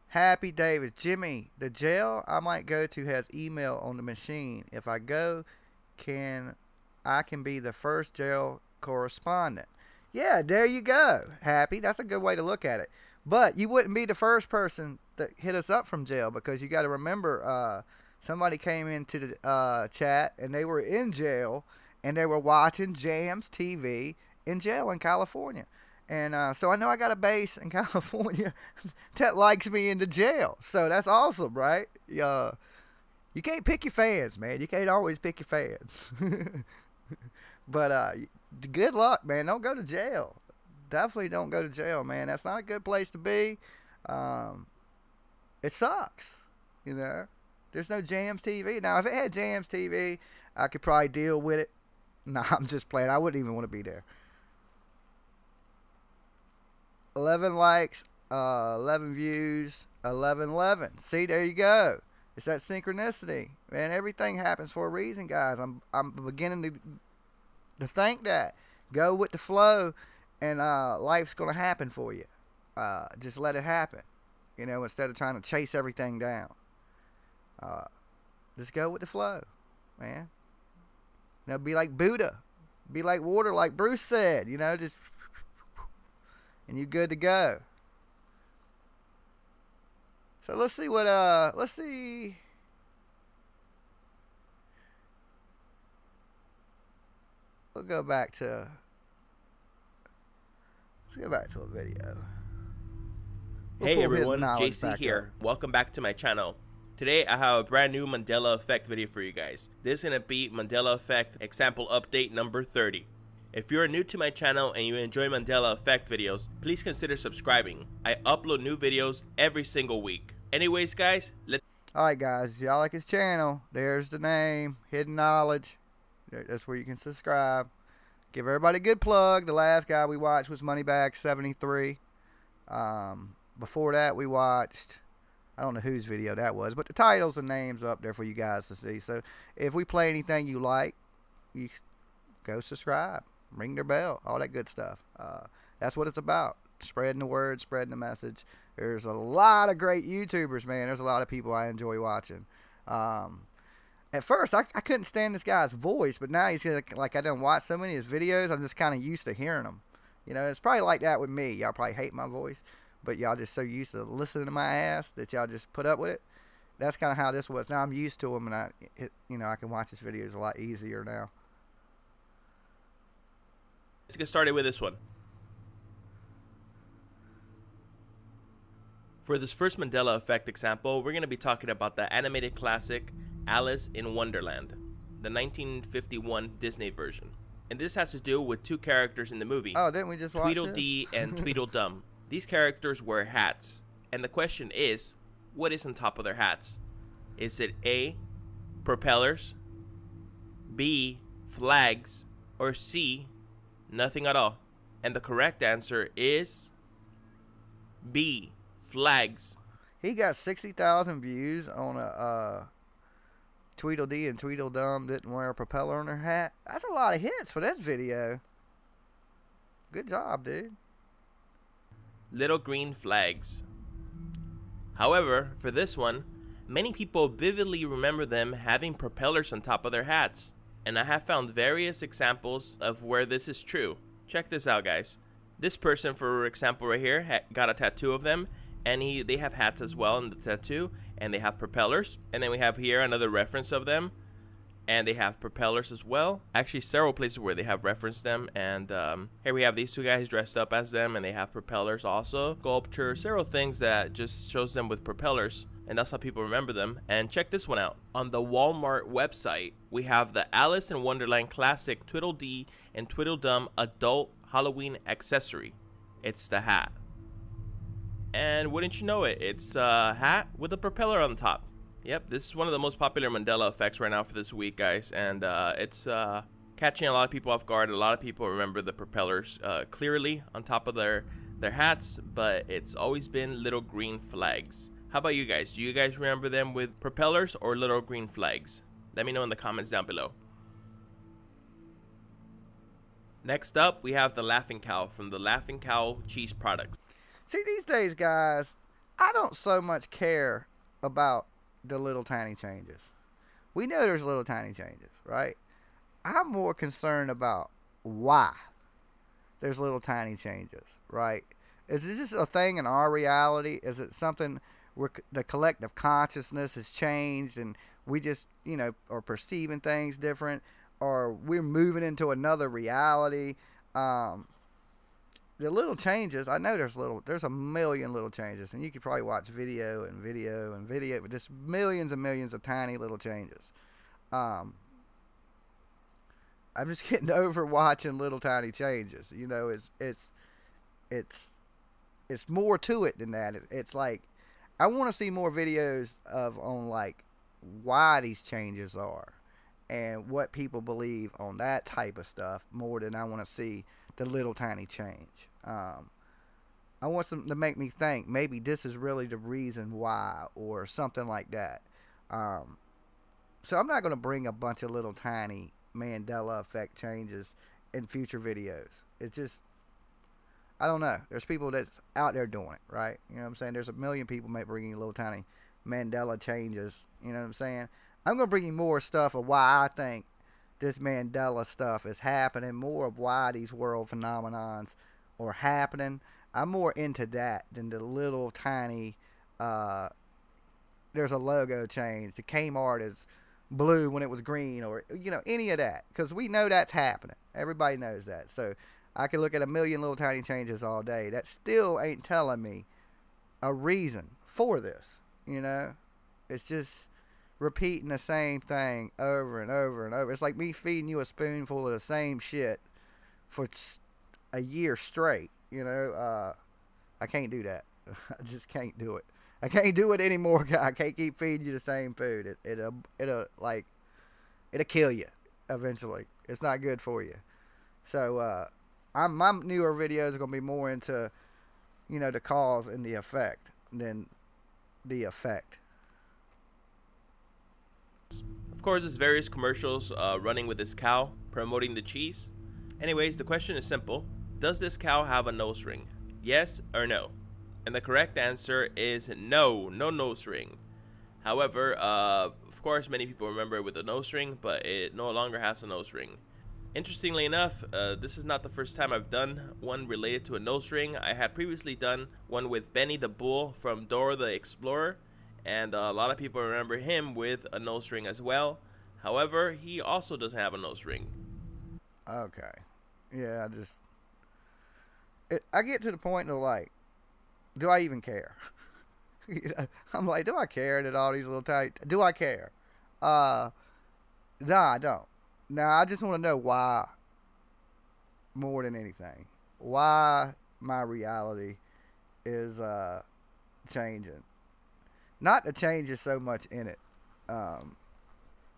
Happy David, Jimmy, the jail I might go to has email on the machine. If I go, I can be the first jail correspondent. Yeah, there you go. Happy, that's a good way to look at it. But you wouldn't be the first person that hit us up from jail, because you got to remember, somebody came into the chat and they were in jail and they were watching Jams TV in jail in California. And so I know I got a base in California that likes me in the jail. So that's awesome, right? You can't pick your fans, man. You can't always pick your fans. But good luck, man. Don't go to jail. Definitely don't go to jail, man. That's not a good place to be. It sucks, you know. There's no Jams TV. Now, if it had Jams TV, I could probably deal with it. Nah, I'm just playing. I wouldn't even want to be there. 11 likes, 11 views, 11. See, there you go. It's that synchronicity, man. Everything happens for a reason, guys. I'm beginning to think that. Go with the flow, and life's gonna happen for you. Just let it happen, you know, instead of trying to chase everything down. Just go with the flow, man. You know, be like Buddha, be like water, like Bruce said. You know, just and you're good to go. So let's see what let's see. We'll go back to. Let's go back to a video. Hey everyone, JC here. Welcome back to my channel. Today I have a brand new Mandela Effect video for you guys. This is going to be Mandela Effect example update number 30. If you're new to my channel and you enjoy Mandela Effect videos, please consider subscribing. I upload new videos every single week. Anyways guys, Alright guys, y'all like his channel, there's the name, Hidden Knowledge. That's where you can subscribe. Give everybody a good plug. The last guy we watched was Moneybag 73. Before that we watched, I don't know whose video that was, but the titles and names are up there for you guys to see. So if we play anything you like, you go subscribe, ring their bell, all that good stuff. That's what it's about. Spreading the word, spreading the message. There's a lot of great YouTubers, man. There's a lot of people I enjoy watching. At first, I couldn't stand this guy's voice, but now he's like I done watched so many of his videos, I'm just kind of used to hearing him. You know, it's probably like that with me. Y'all probably hate my voice, but y'all just so used to listening to my ass that y'all just put up with it. That's kind of how this was. Now I'm used to him, and I can watch his videos a lot easier now. let's get started with this one. For this first Mandela Effect example, we're going to be talking about the animated classic Alice in Wonderland, the 1951 Disney version. And this has to do with two characters in the movie. Oh, didn't we just watch Tweedledee and Tweedledum. These characters wear hats. And the question is, what is on top of their hats? Is it A, propellers, B, flags, or C, nothing at all? And the correct answer is B, flags. He got 60,000 views on a Tweedledee and Tweedledum didn't wear a propeller on their hat. That's a lot of hits for this video. Good job, dude. Little green flags. However, for this one, many people vividly remember them having propellers on top of their hats. And I have found various examples of where this is true. Check this out, guys. This person, for example, right here, got a tattoo of them. And they have hats as well in the tattoo, and they have propellers. And then we have here another reference of them, and they have propellers as well. Actually, several places where they have referenced them. And here we have these two guys dressed up as them, and they have propellers also. Sculpture, several things that just shows them with propellers, and that's how people remember them. And check this one out. On the Walmart website, we have the Alice in Wonderland Classic Tweedledee and Tweedledum Adult Halloween Accessory. It's the hat. And wouldn't you know it, it's a hat with a propeller on the top. Yep, this is one of the most popular Mandela effects right now for this week, guys. And it's catching a lot of people off guard. A lot of people remember the propellers clearly on top of their hats, but it's always been little green flags. How about you guys? Do you guys remember them with propellers or little green flags? Let me know in the comments down below. Next up, we have the Laughing Cow from the Laughing Cow cheese products. See, these days, guys, I don't so much care about the little tiny changes. We know there's little tiny changes, right? I'm more concerned about why there's little tiny changes, right? Is this just a thing in our reality? Is it something where the collective consciousness has changed and we just, you know, are perceiving things different, or we're moving into another reality? The little changes, I know there's a million little changes, and you could probably watch video and video and video, but just millions and millions of tiny little changes. I'm just getting over watching little tiny changes. You know, it's more to it than that. It's like, I want to see more videos on like why these changes are and what people believe on that type of stuff more than I want to see the little tiny change. I want something to make me think maybe this is really the reason why, or something like that. So I'm not going to bring a bunch of little tiny Mandela effect changes in future videos. It's just, I don't know. There's people that's out there doing it, right? You know what I'm saying? There's a million people bringing little tiny Mandela changes. You know what I'm saying? I'm going to bring you more stuff of why I think this Mandela stuff is happening, more of why these world phenomenons are happening. I'm more into that than the little tiny, there's a logo change. The Kmart is blue when it was green, or, you know, any of that. Because we know that's happening. Everybody knows that. So I can look at a million little tiny changes all day. That still ain't telling me a reason for this, you know? It's just repeating the same thing over and over and over. It's like me feeding you a spoonful of the same shit for a year straight, you know? I can't do that. I just can't do it. I can't do it anymore. I can't keep feeding you the same food. It'll kill you eventually. It's not good for you. So my newer videos are gonna be more into, you know, the cause and the effect than the effect. Of course, there's various commercials running with this cow promoting the cheese. Anyways, the question is simple: does this cow have a nose ring? Yes or no? And the correct answer is no, no nose ring. However, of course, many people remember it with a nose ring, but it no longer has a nose ring. Interestingly enough, this is not the first time I've done one related to a nose ring. I had previously done one with Benny the Bull from Dora the Explorer, and a lot of people remember him with a nose ring as well. However, he also doesn't have a nose ring. Okay. Yeah, I get to the point of like, do I even care? You know, I'm like, do I care that all these little tight? Do I care? Nah, I don't. Now I just want to know why, more than anything, why my reality is changing. Not the changes so much in it,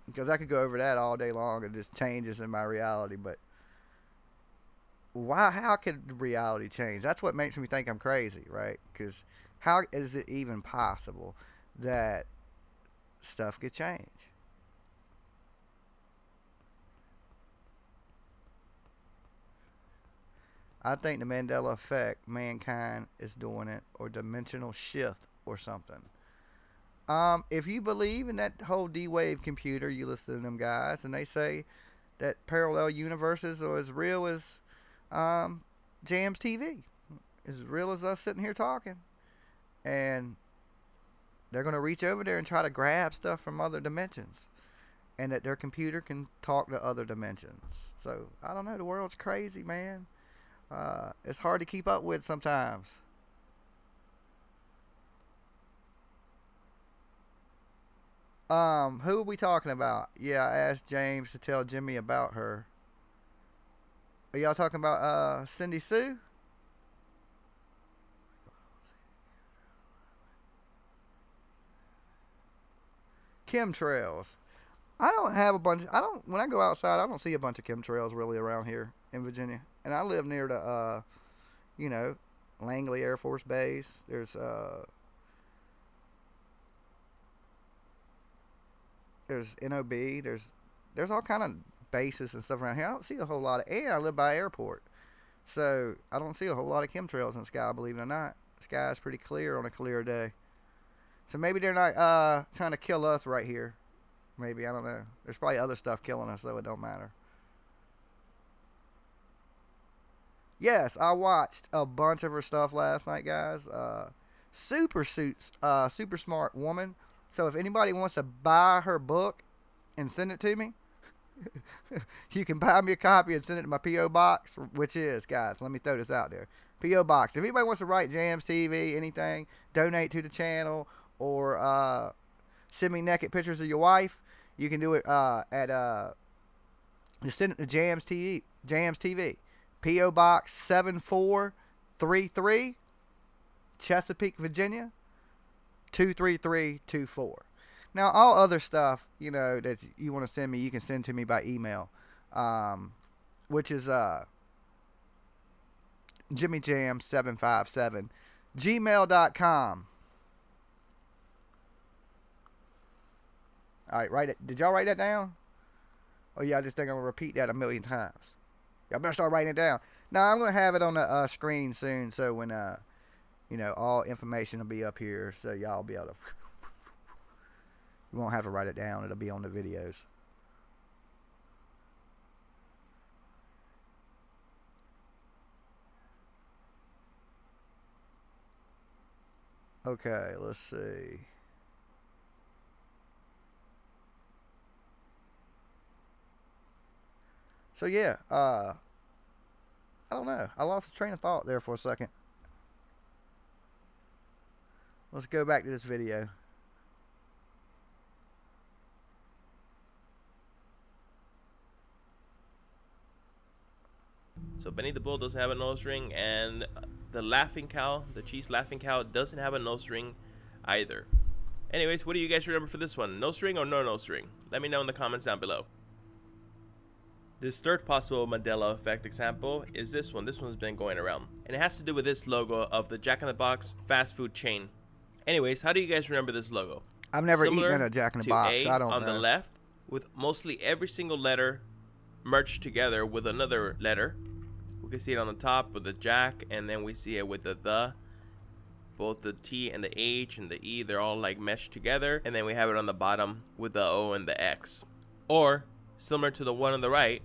because I could go over that all day long and just changes in my reality. But why? How could reality change? That's what makes me think I'm crazy, right? Because how is it even possible that stuff could change? I think the Mandela effect, mankind is doing it, or dimensional shift or something. If you believe in that whole D-Wave computer, you listen to them guys, and they say that parallel universes are as real as Jams TV, as real as us sitting here talking, and they're going to reach over there and try to grab stuff from other dimensions, and that their computer can talk to other dimensions. So I don't know, the world's crazy, man. It's hard to keep up with sometimes. Who are we talking about? Yeah, I asked James to tell Jimmy about her. Are y'all talking about Cindy Sue? Chemtrails. I don't have a bunch. When I go outside, I don't see a bunch of chemtrails really around here in Virginia. And I live near the, you know, Langley Air Force Base. There's NOB. There's all kind of bases and stuff around here. I don't see a whole lot of, and I live by an airport, so I don't see a whole lot of chemtrails in the sky, believe it or not. The sky is pretty clear on a clear day. So maybe they're not trying to kill us right here. Maybe, I don't know. There's probably other stuff killing us, though it don't matter. Yes, I watched a bunch of her stuff last night, guys. Super smart woman. So if anybody wants to buy her book and send it to me, you can buy me a copy and send it to my P.O. Box, which is, guys, let me throw this out there. P.O. Box. If anybody wants to write Jams TV, anything, donate to the channel, or send me naked pictures of your wife, you can do it just send it to Jams TV. P.O. Box 7433, Chesapeake, Virginia 23324. Now, all other stuff, you know, that you want to send me, you can send to me by email, which is jimmyjamz757 gmail.com. All right, did y'all write that down? Oh yeah, I just think I'm gonna repeat that a million times. Y'all better start writing it down. Now I'm gonna have it on the screen soon, so when you know, all information will be up here, so y'all will be able to. You won't have to write it down; it'll be on the videos. Okay, let's see. So yeah, I don't know. I lost the train of thought there for a second. Let's go back to this video. So Benny the Bull doesn't have a nose ring, and the laughing cow, the cheese laughing cow, doesn't have a nose ring either. Anyways, what do you guys remember for this one? Nose ring or no nose ring? Let me know in the comments down below. This third possible Mandela effect example is this one. This one's been going around, and it has to do with this logo of the Jack in the Box fast food chain. Anyways, how do you guys remember this logo? I've never Similar eaten at a Jack in the Box. A I don't on know. the left, with mostly every single letter merged together with another letter. We can see it on the top with the Jack, and then we see it with the. Both the T and the H and the E, they're all like meshed together, and then we have it on the bottom with the O and the X. Or similar to the one on the right,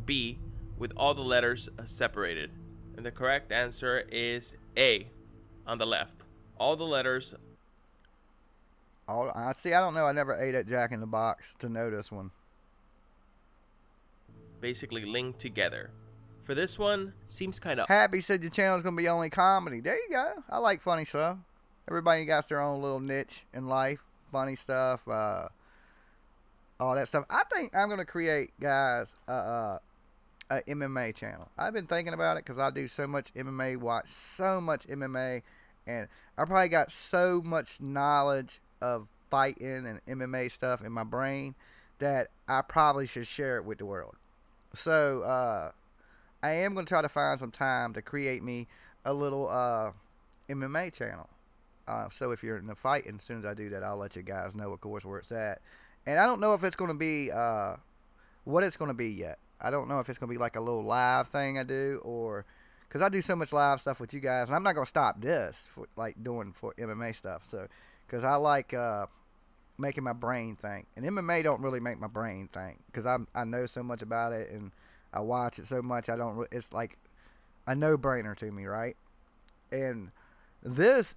B, with all the letters separated. And the correct answer is A on the left. All the letters. I see. I don't know. I never ate at Jack in the Box to know this one. Basically linked together. For this one, seems kind of. Happy said your channel is going to be only comedy. There you go. I like funny stuff. Everybody got their own little niche in life. Funny stuff. All that stuff. I think I'm going to create, guys, a MMA channel. I've been thinking about it because I do so much MMA, watch so much MMA, and I probably got so much knowledge of fighting and MMA stuff in my brain that I probably should share it with the world. So I am going to try to find some time to create me a little MMA channel. So if you're in the fighting, as soon as I do that, I'll let you guys know, of course, where it's at. And I don't know if it's going to be what it's going to be yet. I don't know if it's going to be like a little live thing I do, or because I do so much live stuff with you guys, and I'm not going to stop this for like doing for MMA stuff. So because I like making my brain think, and MMA don't really make my brain think because I know so much about it and I watch it so much. It's like a no-brainer to me, right? And this,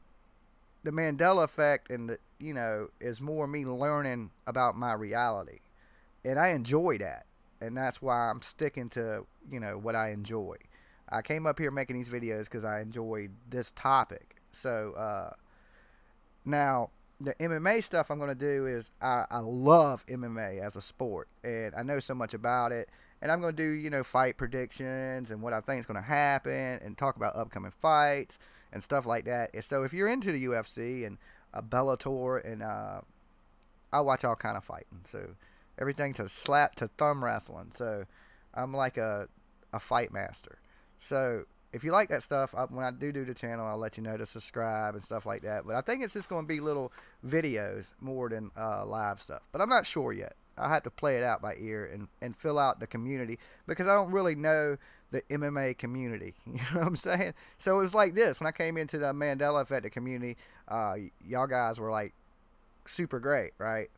the Mandela effect, and the, you know, is more me learning about my reality, and I enjoy that. And that's why I'm sticking to, you know, what I enjoy. I came up here making these videos because I enjoyed this topic. So, now, the MMA stuff I'm going to do is, I love MMA as a sport. And I know so much about it. And I'm going to do, you know, fight predictions and what I think is going to happen. And talk about upcoming fights and stuff like that. And so, if you're into the UFC and Bellator, and I watch all kind of fighting. So, everything to slap to thumb wrestling. So I'm like a fight master. So if you like that stuff, when I do the channel, I'll let you know to subscribe and stuff like that. But I think it's just going to be little videos more than live stuff. But I'm not sure yet. I have to play it out by ear and fill out the community, because I don't really know the MMA community. You know what I'm saying? So it was like this. When I came into the Mandela Effect community, y'all guys were like super great, right?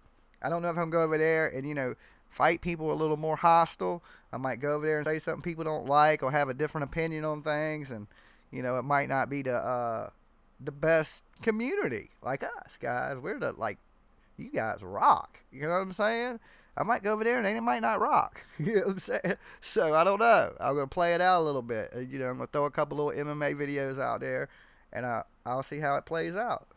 I don't know if I'm going to go over there and, you know, fight people a little more hostile. I might go over there and say something people don't like or have a different opinion on things. And, you know, it might not be the best community like us, guys. We're like, you guys rock. You know what I'm saying? I might go over there and it might not rock. You know what I'm saying? So, I don't know. I'm going to play it out a little bit. You know, I'm going to throw a couple little MMA videos out there, and I'll see how it plays out.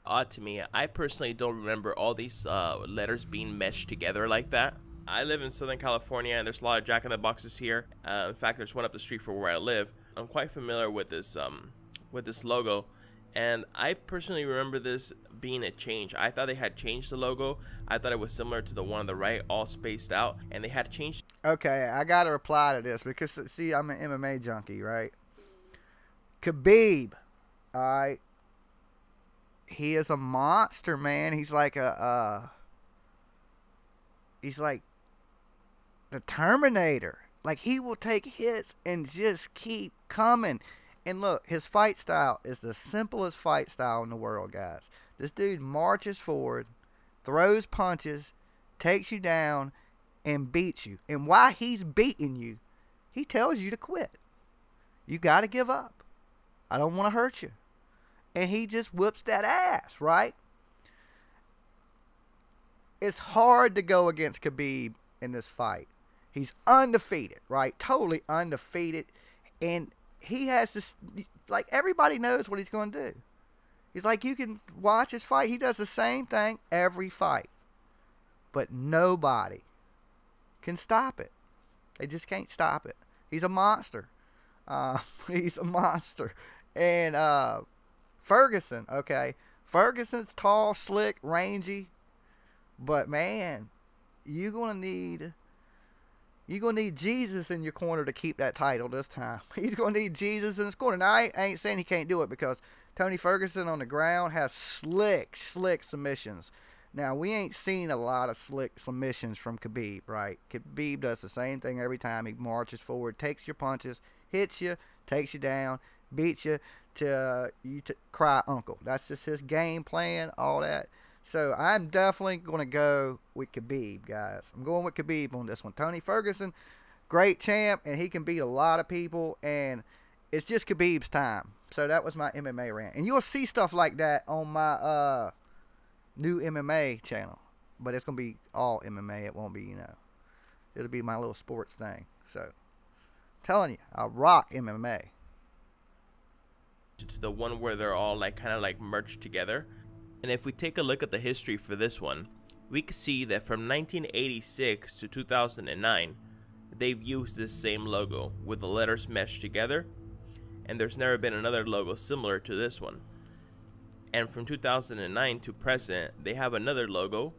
Odd to me. I personally don't remember all these letters being meshed together like that. I live in Southern California, and there's a lot of Jack in the Boxes here. In fact, there's one up the street from where I live. I'm quite familiar with this logo, and I personally remember this being a change. I thought they had changed the logo. I thought it was similar to the one on the right, all spaced out, and they had changed. Okay, I got to reply to this because, see, I'm an MMA junkie, right? Khabib, all right? He is a monster, man. He's like he's like the Terminator. Like, he will take hits and just keep coming. And look, his fight style is the simplest fight style in the world, guys. This dude marches forward, throws punches, takes you down, and beats you. And while he's beating you, he tells you to quit. You got to give up. I don't want to hurt you. And he just whoops that ass, right? It's hard to go against Khabib in this fight. He's undefeated, right? Totally undefeated. And he has this, like, everybody knows what he's going to do. He's like, you can watch his fight. He does the same thing every fight. But nobody can stop it. They just can't stop it. He's a monster. He's a monster. And Ferguson, okay. Ferguson's tall, slick, rangy. But, man, you're going to need Jesus in your corner to keep that title this time. He's going to need Jesus in his corner. Now, I ain't saying he can't do it, because Tony Ferguson on the ground has slick submissions. Now, we ain't seen a lot of slick submissions from Khabib, right? Khabib does the same thing every time. He marches forward, takes your punches, hits you, takes you down, beats you to cry uncle. That's just his game plan, all that. So I'm definitely going to go with Khabib, guys. I'm going with Khabib on this one. Tony Ferguson, great champ, and he can beat a lot of people, and it's just Khabib's time. So that was my MMA rant. And you'll see stuff like that on my new MMA channel. But it's going to be all MMA. It won't be, you know, it'll be my little sports thing. So, I'm telling you, I rock MMA. To the one where they're all like kind of like merged together. And if we take a look at the history for this one, we can see that from 1986 to 2009, they've used this same logo with the letters meshed together, and there's never been another logo similar to this one. And from 2009 to present, they have another logo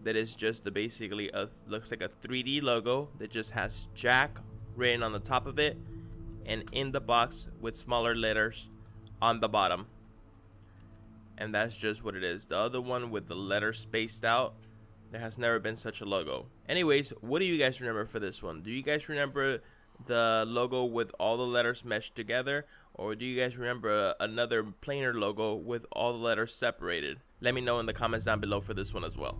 that is just basically looks like a 3D logo that just has Jack written on the top of it, and in the box with smaller letters on the bottom. And that's just what it is. The other one with the letters spaced out, there has never been such a logo. Anyways, what do you guys remember for this one? Do you guys remember the logo with all the letters meshed together, or do you guys remember another plainer logo with all the letters separated? Let me know in the comments down below for this one as well.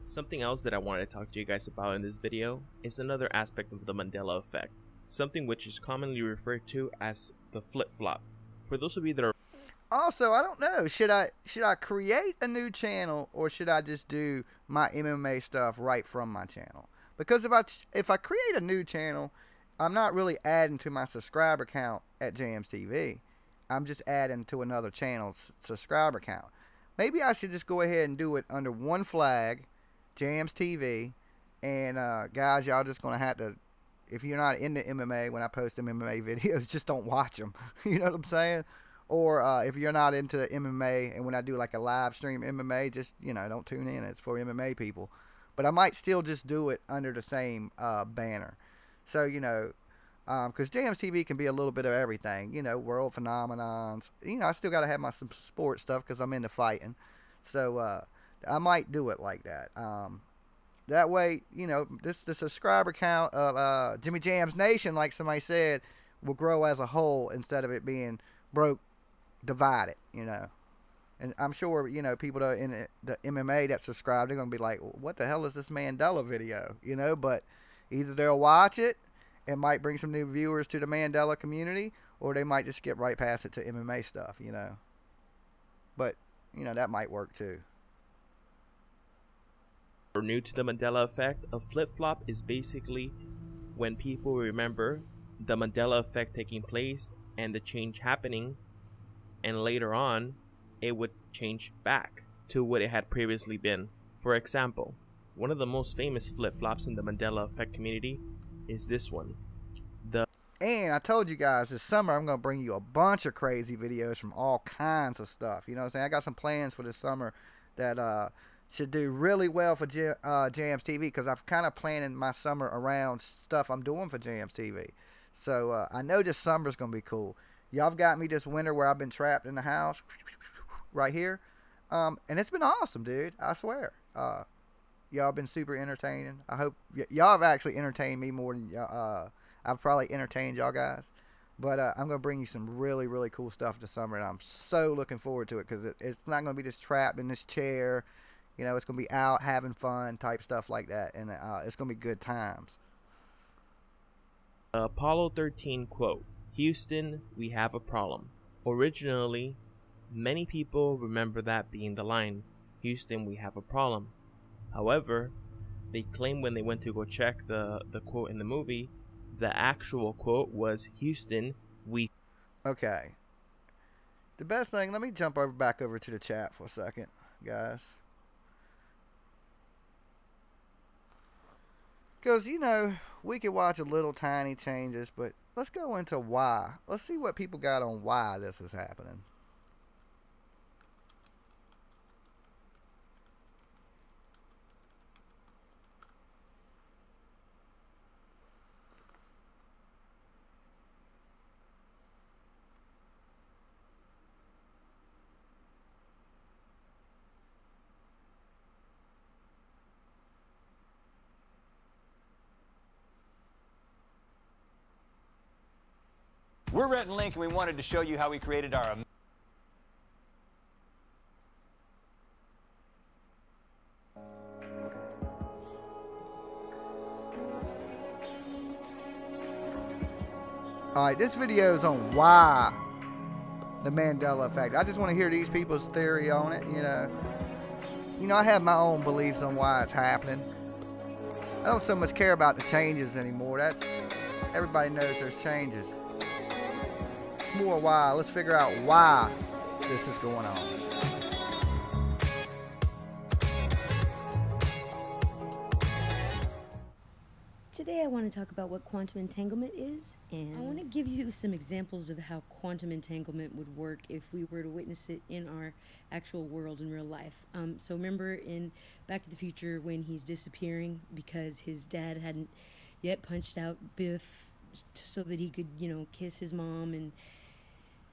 Something else that I wanted to talk to you guys about in this video is another aspect of the Mandela effect, something which is commonly referred to as the flip-flop. For those of you that are also, I don't know, should I create a new channel, or should I just do my MMA stuff right from my channel? Because if I create a new channel, I'm not really adding to my subscriber count at JM's TV. I'm just adding to another channel's subscriber count. Maybe I should just go ahead and do it under one flag, JM's TV. And guys, y'all just gonna have to, if you're not into MMA, when I post them MMA videos, just don't watch them. You know what I'm saying? Or if you're not into MMA, and when I do like a live stream MMA, just, you know, don't tune in. It's for MMA people. But I might still just do it under the same banner. So, you know, because JM's TV can be a little bit of everything. You know, world phenomenons. You know, I still got to have my some sports stuff because I'm into fighting. So I might do it like that. That way, you know, the subscriber count of Jimmy Jams Nation, like somebody said, will grow as a whole instead of it being broke, divided, you know. And I'm sure, you know, people that in the MMA that subscribe, they're going to be like, what the hell is this Mandela video, you know? But either they'll watch it and might bring some new viewers to the Mandela community, or they might just skip right past it to MMA stuff, you know. But, you know, that might work too. Or new to the Mandela effect, a flip-flop is basically when people remember the Mandela effect taking place and the change happening, and later on it would change back to what it had previously been. For example, one of the most famous flip-flops in the Mandela effect community is this one. And I told you guys this summer I'm going to bring you a bunch of crazy videos from all kinds of stuff. You know what I'm saying? I got some plans for this summer that should do really well for Jams TV, because I've kind of planning my summer around stuff I'm doing for Jams TV. So I know this summer's going to be cool. Y'all have got me this winter where I've been trapped in the house right here. And it's been awesome, dude. I swear. Y'all been super entertaining. I hope y'all have actually entertained me more than I've probably entertained y'all guys. But I'm going to bring you some really, really cool stuff this summer, and I'm so looking forward to it, because it's not going to be just trapped in this chair. You know, it's going to be out having fun type stuff like that, and it's going to be good times. Apollo 13 quote, "Houston, we have a problem." Originally, many people remember that being the line, "Houston, we have a problem." However, they claim when they went to go check the quote in the movie, the actual quote was, "Houston, we..." Okay. The best thing, let me jump back over to the chat for a second, guys. Because, you know, we could watch a little tiny changes, but let's go into why. Let's see what people got on why this is happening. We're Rhett and Link, and we wanted to show you how we created our... Alright, this video is on why the Mandela effect. I just want to hear these people's theory on it, you know. You know, I have my own beliefs on why it's happening. I don't so much care about the changes anymore. That's... everybody knows there's changes. It's more why. Let's figure out why this is going on. Today I want to talk about what quantum entanglement is, and I want to give you some examples of how quantum entanglement would work if we were to witness it in our actual world in real life. So remember in Back to the Future when he's disappearing because his dad hadn't yet punched out Biff so that he could, you know, kiss his mom, and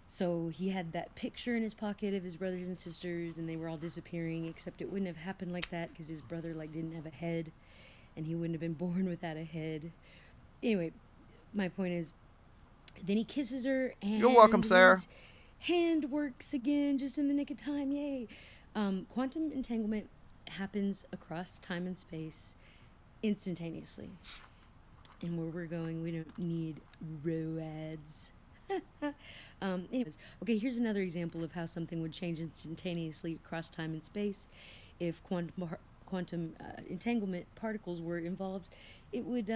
so he had that picture in his pocket of his brothers and sisters, and they were all disappearing, except it wouldn't have happened like that because his brother like didn't have a head, and he wouldn't have been born without a head. Anyway, my point is, then he kisses her, and you're welcome, Sarah. His hand works again just in the nick of time. Yay! Quantum entanglement happens across time and space instantaneously. And where we're going, we don't need roads. Anyways, okay, here's another example of how something would change instantaneously across time and space. If quantum entanglement particles were involved, it would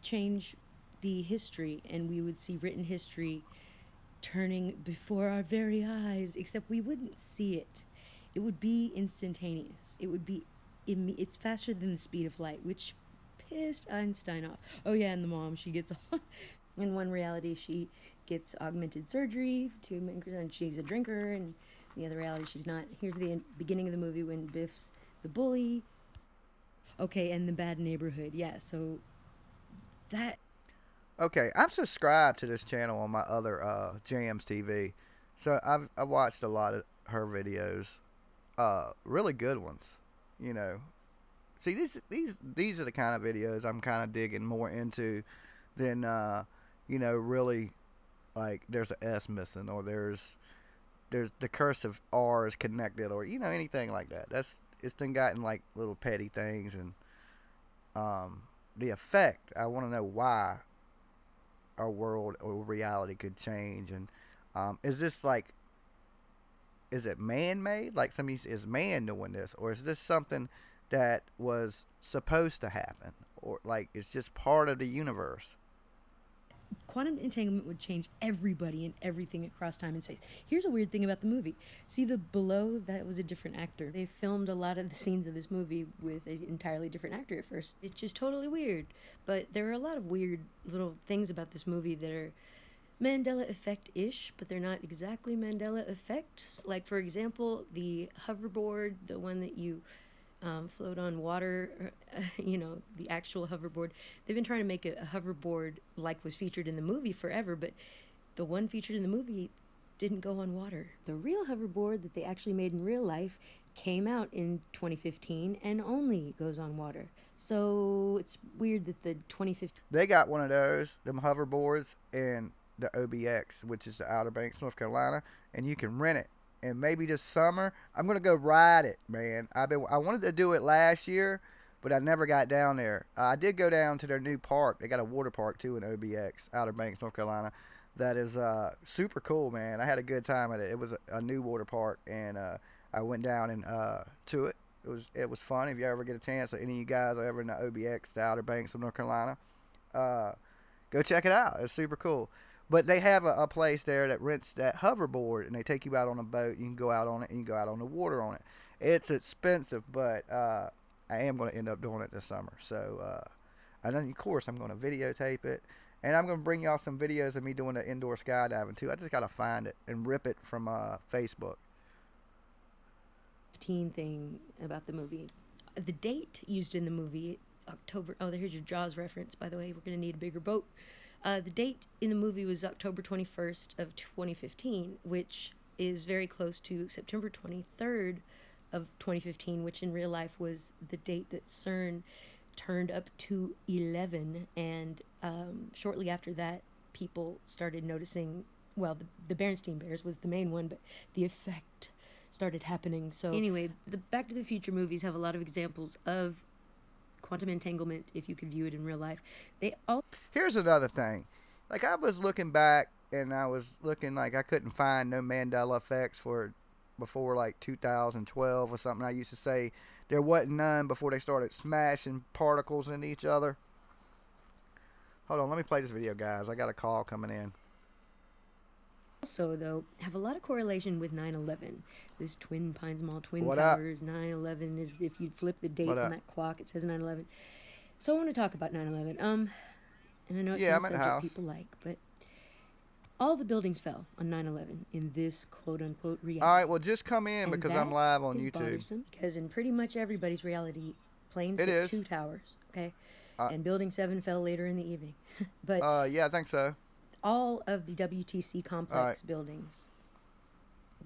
change the history, and we would see written history turning before our very eyes, except we wouldn't see it. It would be instantaneous. It would be, it's faster than the speed of light, which pissed Einstein off. Oh yeah, and the mom, she gets in one reality she gets augmented surgery to make her, and she's a drinker, and the other reality she's not. Here's the beginning of the movie when Biff's the bully. Okay, and the bad neighborhood. Yeah, so that... Okay, I'm subscribed to this channel on my other Jams TV, so I've watched a lot of her videos, really good ones, you know. See, these are the kind of videos I'm kind of digging more into than you know, really, like there's an S missing, or there's the cursive R is connected, or you know, anything like that. It's then gotten like little petty things, and the effect. I want to know why our world or reality could change, and is this like, is it man-made? Like somebody, is man doing this, or is this something that was supposed to happen, or like it's just part of the universe? Quantum entanglement would change everybody and everything across time and space. Here's a weird thing about the movie. See the below? That was a different actor. They filmed a lot of the scenes of this movie with an entirely different actor at first. It's just totally weird. But there are a lot of weird little things about this movie that are Mandela effect-ish, but they're not exactly Mandela effect. Like, for example, the hoverboard, the one that you float on water, you know, the actual hoverboard. They've been trying to make a hoverboard like was featured in the movie forever, but the one featured in the movie didn't go on water. The real hoverboard that they actually made in real life came out in 2015 and only goes on water. So it's weird that the 2015... They got one of those, them hoverboards, in the OBX, which is the Outer Banks, North Carolina, and you can rent it. And maybe this summer, I'm going to go ride it, man. I wanted to do it last year, but I never got down there. I did go down to their new park. They got a water park, too, in OBX, Outer Banks, North Carolina. That is super cool, man. I had a good time at it. It was a new water park, and I went down and to it. It was fun. If you ever get a chance, or any of you guys are ever in the OBX, the Outer Banks of North Carolina, go check it out. It's super cool. But they have a place there that rents that hoverboard, and they take you out on a boat. You can go out on it, and you can go out on the water on it. It's expensive, but I am going to end up doing it this summer. So, and then, of course, I'm going to videotape it. And I'm going to bring y'all some videos of me doing the indoor skydiving, too. I just got to find it and rip it from Facebook. Thing about the movie. The date used in the movie, October... Oh, here's your Jaws reference, by the way. We're going to need a bigger boat. The date in the movie was October 21st of 2015, which is very close to September 23rd of 2015, which in real life was the date that CERN turned up to 11, and shortly after that, people started noticing, well, the Berenstain Bears was the main one, but the effect started happening. So anyway, the Back to the Future movies have a lot of examples of quantum entanglement if you could view it in real life. They all... Here's another thing. Like, I was looking back, and I was looking like I couldn't find no Mandela effects for before like 2012 or something. I used to say there wasn't none before they started smashing particles into each other. Hold on, let me play this video, guys. I got a call coming in. Also, though, have a lot of correlation with 9/11. This Twin Pines Mall, Twin What Towers, 9/11 is, if you flip the date on that clock, it says 9/11. So I want to talk about 9/11. And I know it's not a subject people like, but all the buildings fell on 9/11 in this quote-unquote reality. All right, well, just come in because I'm live on YouTube. Bothersome because in pretty much everybody's reality, planes hit 2 towers, okay? And Building 7 fell later in the evening. But yeah, I think so. All of the WTC complex buildings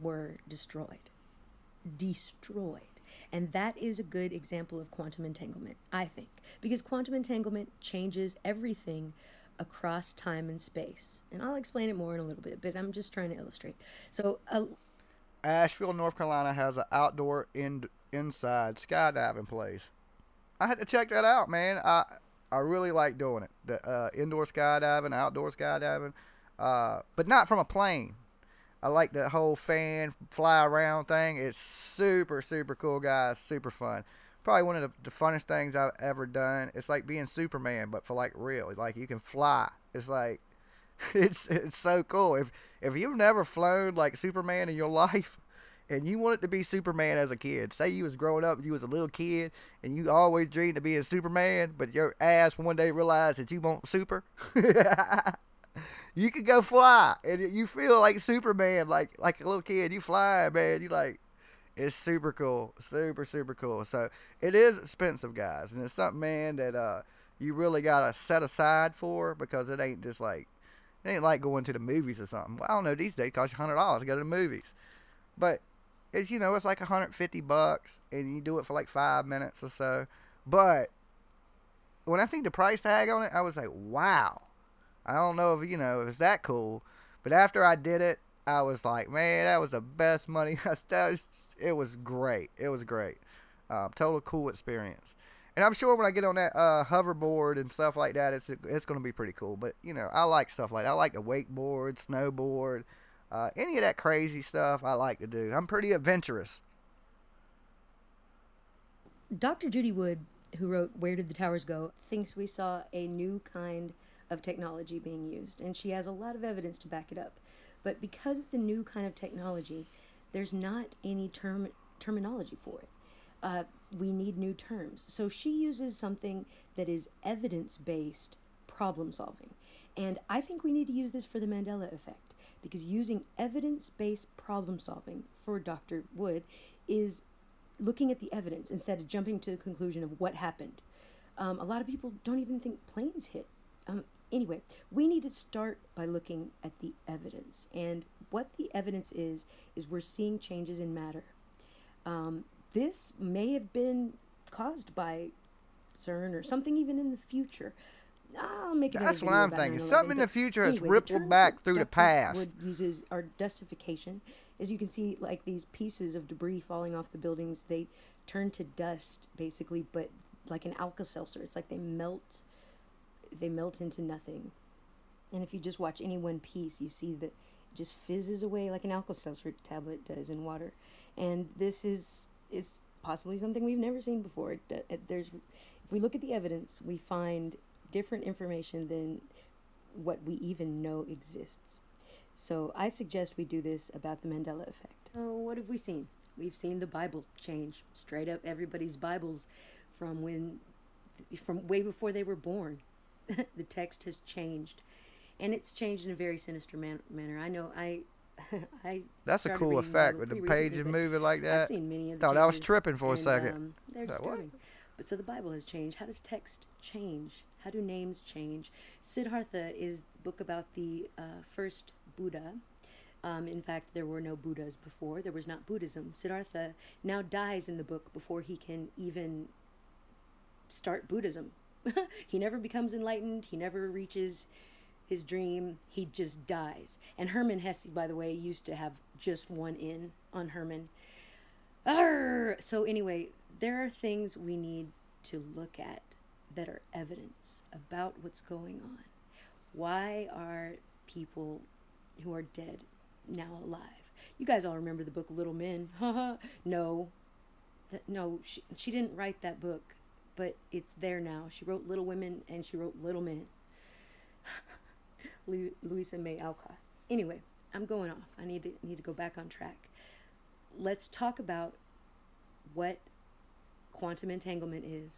were destroyed. And that is a good example of quantum entanglement, I think. Because quantum entanglement changes everything across time and space. And I'll explain it more in a little bit, but I'm just trying to illustrate. So, Asheville, North Carolina has an outdoor inside skydiving place. I had to check that out, man. I really like doing it. The indoor skydiving, outdoor skydiving, but not from a plane. I like the whole fan fly around thing. It's super, super cool, guys. Super fun. Probably one of the funnest things I've ever done. It's like being Superman, but for like real. It's like you can fly. It's like it's so cool. If you've never flown like Superman in your life, and you wanted to be Superman as a kid, say you was growing up, you was a little kid, and you always dreamed of being Superman, but your ass one day realized that you want super, you could go fly, and you feel like Superman, like a little kid. You fly, man. You like, it's super cool, super, super cool. So it is expensive, guys, and it's something, man, that you really gotta set aside for, because it ain't just like, it ain't like going to the movies or something. Well, I don't know, these days it costs you $100 to go to the movies, but it's, you know, it's like $150, and you do it for like 5 minutes or so. But when I think the price tag on it, I was like, wow. I don't know if, you know, if it's that cool. But after I did it, I was like, man, that was the best money. It was great. It was great. Total cool experience. And I'm sure when I get on that hoverboard and stuff like that, it's going to be pretty cool. But, you know, I like stuff like that. I like to wakeboard, snowboard. Any of that crazy stuff I like to do. I'm pretty adventurous. Dr. Judy Wood, who wrote Where Did the Towers Go?, thinks we saw a new kind of technology being used. And she has a lot of evidence to back it up. But because it's a new kind of technology, there's not any terminology for it. We need new terms. So she uses something that is evidence-based problem solving. And I think we need to use this for the Mandela effect. Because using evidence-based problem solving for Dr. Wood is looking at the evidence instead of jumping to the conclusion of what happened. A lot of people don't even think planes hit. Anyway, we need to start by looking at the evidence. And what the evidence is we're seeing changes in matter. This may have been caused by CERN or something even in the future. I'll make another That's what video I'm about thinking. 9/11, Something in the but future has anyway, rippled back through the Dr. past. Wood uses are dustification. As you can see, like these pieces of debris falling off the buildings, they turn to dust basically, but like an Alka-Seltzer. It's like they melt into nothing. And if you just watch any one piece, you see that it just fizzes away like an Alka-Seltzer tablet does in water. And this is possibly something we've never seen before. If we look at the evidence, we find different information than what we even know exists. So I suggest we do this about the Mandela effect. Oh, what have we seen? We've seen the Bible change. Straight up everybody's Bibles from way before they were born. The text has changed. And it's changed in a very sinister manner. I know That's a cool effect with the pages moving like that. I've seen many of the Thought I was changes, tripping for a second. They're disturbing. But so the Bible has changed. How does text change? How do names change? Siddhartha is the book about the first Buddha. In fact, there were no Buddhas before. There was not Buddhism. Siddhartha now dies in the book before he can even start Buddhism. He never becomes enlightened. He never reaches his dream. He just dies. And Hermann Hesse, by the way, used to have just one N on Hermann. So anyway, there are things we need to look at that are evidence about what's going on. Why are people who are dead now alive? You guys all remember the book Little Men. No, she didn't write that book, but it's there now. She wrote Little Women and she wrote Little Men. Louisa May Alcott. Anyway, I'm going off. I need to go back on track. Let's talk about what quantum entanglement is,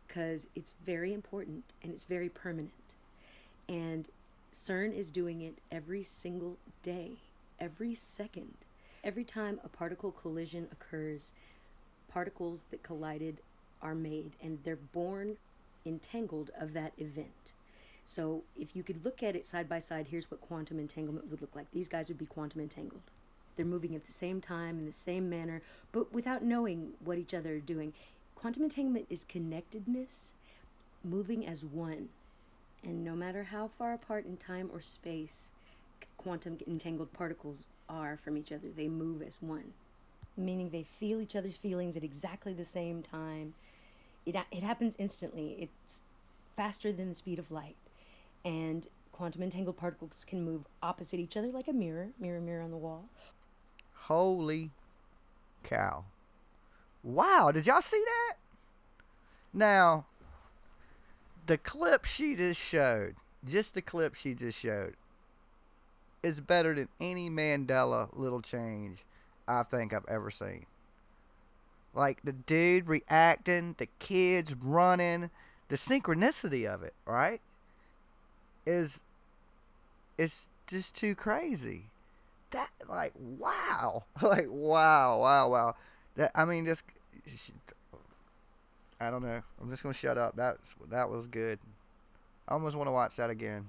because it's very important and it's very permanent. And CERN is doing it every single day, every second. Every time a particle collision occurs, particles that collided are made, and they're born entangled of that event. So if you could look at it side by side, here's what quantum entanglement would look like. These guys would be quantum entangled. They're moving at the same time, in the same manner, but without knowing what each other are doing. Quantum entanglement is connectedness, moving as one. And no matter how far apart in time or space quantum entangled particles are from each other, they move as one. Meaning they feel each other's feelings at exactly the same time. It happens instantly. It's faster than the speed of light. And quantum entangled particles can move opposite each other like a mirror on the wall. Holy cow. Wow, did y'all see that? Now, the clip she just showed, is better than any Mandela little change I think I've ever seen. Like the dude reacting, the kids running, the synchronicity of it, right? It's just too crazy. That, like, wow. Like, wow. That, I mean, just, I don't know. I'm just going to shut up. That was good. I almost want to watch that again.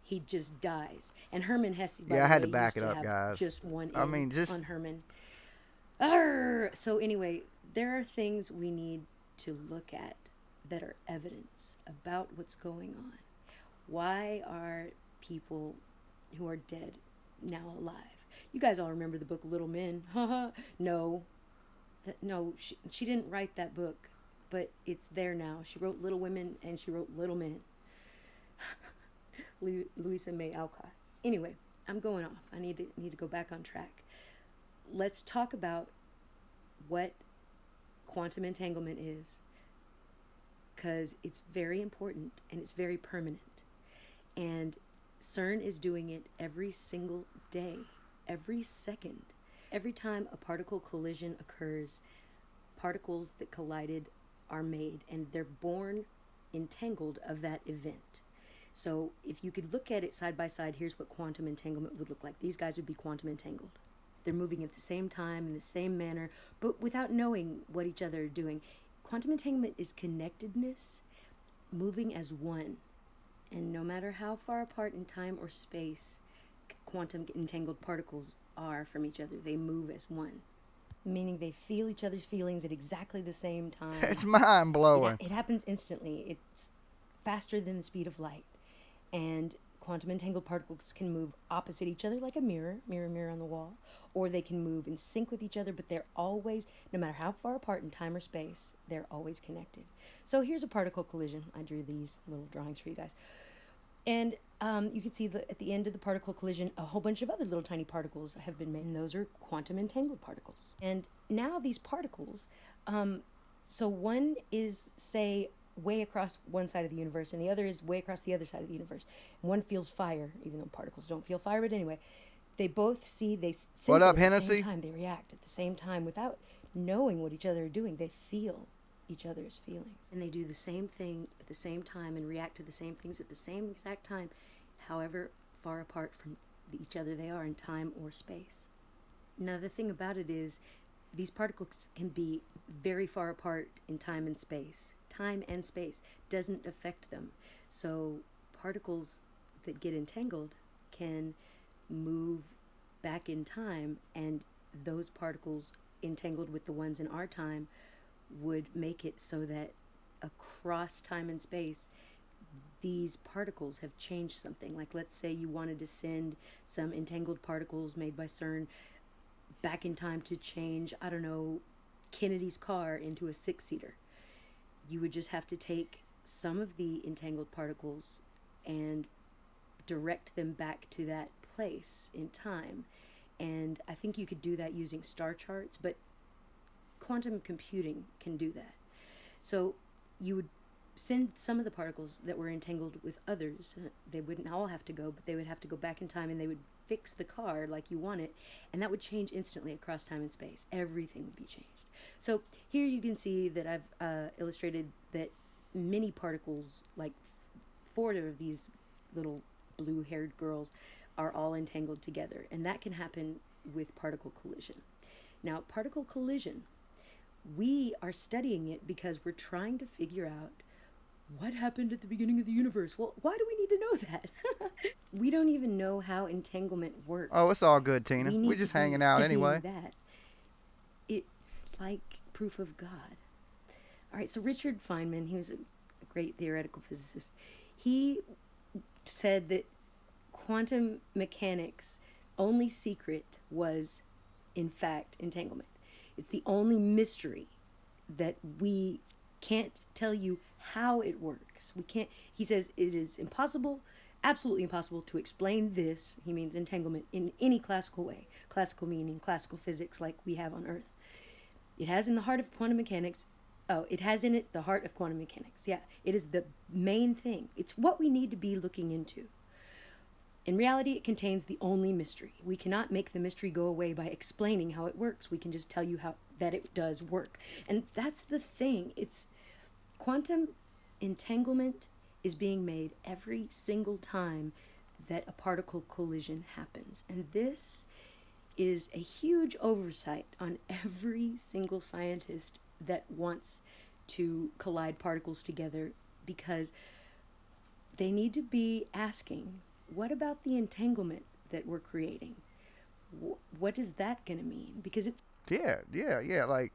He just dies. And Hermann Hesse, yeah, I had to back it up, guys. Just one I mean, just on Hermann. So anyway, there are things we need to look at that are evidence about what's going on. Why are people who are dead now alive? You guys all remember the book Little Men. No, she didn't write that book, but it's there now. She wrote Little Women and she wrote Little Men. Louisa May Alcott. Anyway, I'm going off. I need to go back on track. Let's talk about what quantum entanglement is, because it's very important and it's very permanent. And CERN is doing it every single day, every second. Every time a particle collision occurs, particles that collided are made, and they're born entangled of that event. So if you could look at it side by side, here's what quantum entanglement would look like. These guys would be quantum entangled. they're moving at the same time in the same manner, but without knowing what each other are doing. Quantum entanglement is connectedness moving as one. And no matter how far apart in time or space quantum entangled particles are from each other, they move as one. Meaning they feel each other's feelings at exactly the same time. It's mind-blowing. It happens instantly. It's faster than the speed of light. And quantum entangled particles can move opposite each other like a mirror on the wall, or they can move in sync with each other, but they're always, no matter how far apart in time or space, they're always connected. So here's a particle collision. I drew these little drawings for you guys. And you can see at the end of the particle collision, a whole bunch of other little tiny particles have been made, and those are quantum entangled particles. And now these particles, so one is, say, way across one side of the universe, and the other is way across the other side of the universe. One feels fire, even though particles don't feel fire, but anyway, they both sense what up, it at the Hennessy? same time. They react at the same time without knowing what each other are doing. They feel each other's feelings, and they do the same thing at the same time and react to the same things at the same exact time, however far apart from each other they are in time or space. Now the thing about it is these particles can be very far apart in time and space. Time and space doesn't affect them. So particles that get entangled can move back in time, and those particles entangled with the ones in our time would make it so that across time and space these particles have changed something. Like, let's say you wanted to send some entangled particles made by CERN back in time to change, I don't know, Kennedy's car into a 6-seater. You would just have to take some of the entangled particles and direct them back to that place in time. And I think you could do that using star charts, but quantum computing can do that. So you would send some of the particles that were entangled with others. They wouldn't all have to go, but they would have to go back in time, and they would fix the car like you want it, and that would change instantly across time and space. Everything would be changed. So here you can see that I've illustrated that many particles, like 4 of these little blue-haired girls, are all entangled together, and that can happen with particle collision. Now, particle collision, we are studying it because we're trying to figure out what happened at the beginning of the universe. Well, why do we need to know that? We don't even know how entanglement works. Oh, it's all good, Tina. We're just hanging out anyway. That. It's like proof of God. All right, so Richard Feynman, he was a great theoretical physicist. He said that quantum mechanics' only secret was, in fact, entanglement. It's the only mystery that we can't tell you how it works. We can't, he says it is impossible, absolutely impossible to explain this, he means entanglement, in any classical way. Classical meaning classical physics like we have on Earth. It has in the heart of quantum mechanics, it has in it the heart of quantum mechanics. Yeah, it is the main thing. It's what we need to be looking into. In reality, it contains the only mystery. We cannot make the mystery go away by explaining how it works. We can just tell you how that it does work. And that's the thing. It's quantum entanglement is being made every single time that a particle collision happens. And this is a huge oversight on every single scientist that wants to collide particles together, because they need to be asking, what about the entanglement that we're creating? What is that going to mean? Because it's... Yeah. Like,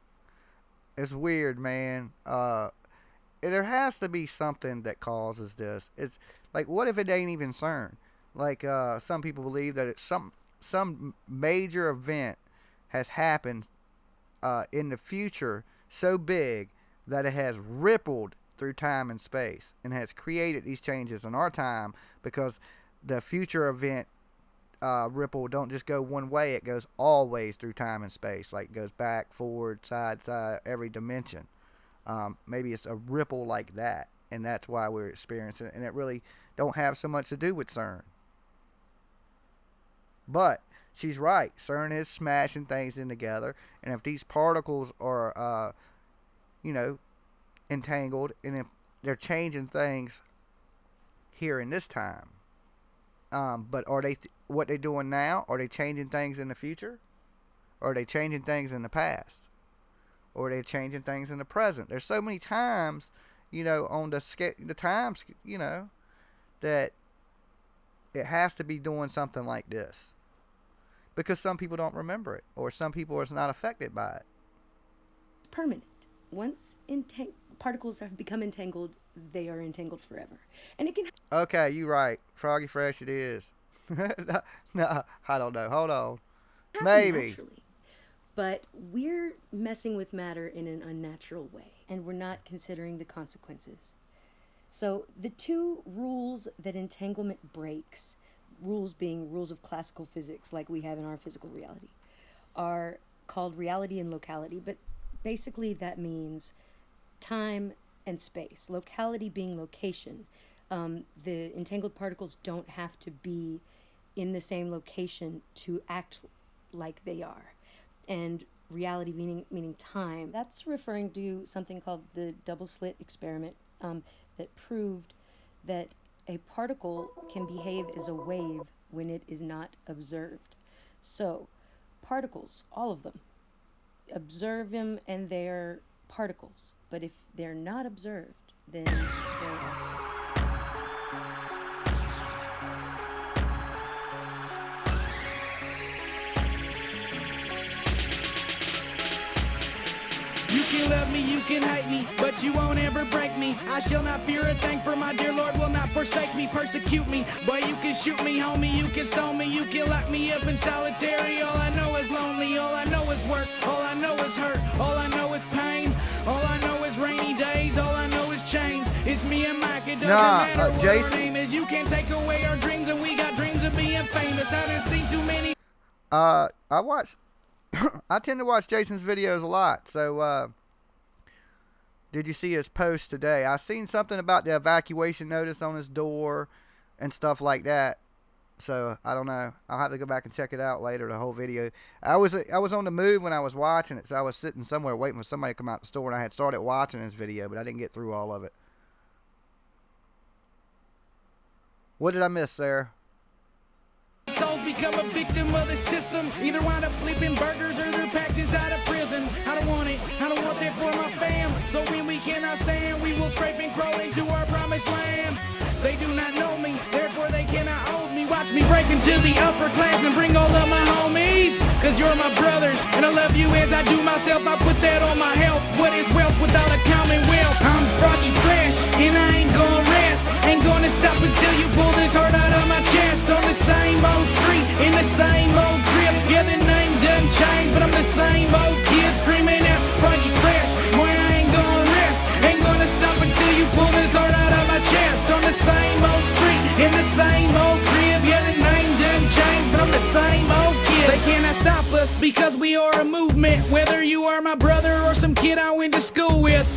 it's weird, man. There has to be something that causes this. It's like, what if it ain't even CERN? Like, some people believe that it's some major event has happened in the future so big that it has rippled through time and space and has created these changes in our time, because the future event ripple don't just go one way, it goes all ways through time and space. Like, it goes back, forward, side, every dimension. Maybe it's a ripple like that, and that's why we're experiencing it, and it really don't have so much to do with CERN. But she's right, CERN is smashing things in together, and if these particles are entangled, and if they're changing things here in this time, but are they what they're doing now, are they changing things in the future? Or are they changing things in the past? Or are they changing things in the present? There's so many times, you know, on the times, you know, that it has to be doing something like this. Because some people don't remember it. Or some people are not affected by it. Permanent. Once particles have become entangled, they are entangled forever. And it can... Okay, you're right. Froggy Fresh it is. No, I don't know. Hold on. Maybe. Naturally. But we're messing with matter in an unnatural way. And we're not considering the consequences. So the two rules that entanglement breaks, rules being rules of classical physics like we have in our physical reality, are called reality and locality. But basically that means time and space. Locality being location. The entangled particles don't have to be in the same location to act like they are. And reality meaning time. That's referring to something called the double slit experiment that proved that a particle can behave as a wave when it is not observed. So particles, all of them, observe them and they're particles. But if they're not observed, then they're... You can love me, you can hate me, but you won't ever break me. I shall not fear a thing, for my dear Lord will not forsake me, persecute me. Boy, you can shoot me, homie, you can stone me, you can lock me up in solitary. All I know is lonely, all I know is work, all I know is hurt, all I know is pain, all I know is rainy days, all I know is chains. It's me and Mike, it doesn't matter what Jason. our name is. You can't take away our dreams, and we got dreams of being famous. I done seen too many. I tend to watch Jason's videos a lot, so did you see his post today? I seen something about the evacuation notice on his door and stuff like that, so I don't know. I'll have to go back and check it out later, the whole video. I was on the move when I was watching it, so I was sitting somewhere waiting for somebody to come out the store, and I had started watching his video, but I didn't get through all of it. What did I miss, Sarah? Souls become a victim of the system. Either wind up flipping burgers or they're packed inside of prison. I don't want it, I don't want that for my fam. So when we cannot stand, we will scrape and crawl into our promised land. They do not know me, therefore they cannot hold me. Watch me break into the upper class and bring all of my homies. Cause you're my brothers, and I love you as I do myself. I put that on my health. What is wealth without a commonwealth? I'm Froggy Fresh, and I ain't gonna rest. Ain't gonna stop until you pull this heart out of my chest. On the same old street, in the same old crib. Yeah, the name done changed, but I'm the same old kid screaming out Froggy Fresh. Boy, I ain't gonna rest. Ain't gonna stop until you pull this heart out of my chest. On the same old street, in the same old crib. Yeah, the name done changed, but I'm the same old kid. They cannot stop us because we are a movement. Whether you are my brother or some kid I went to school with.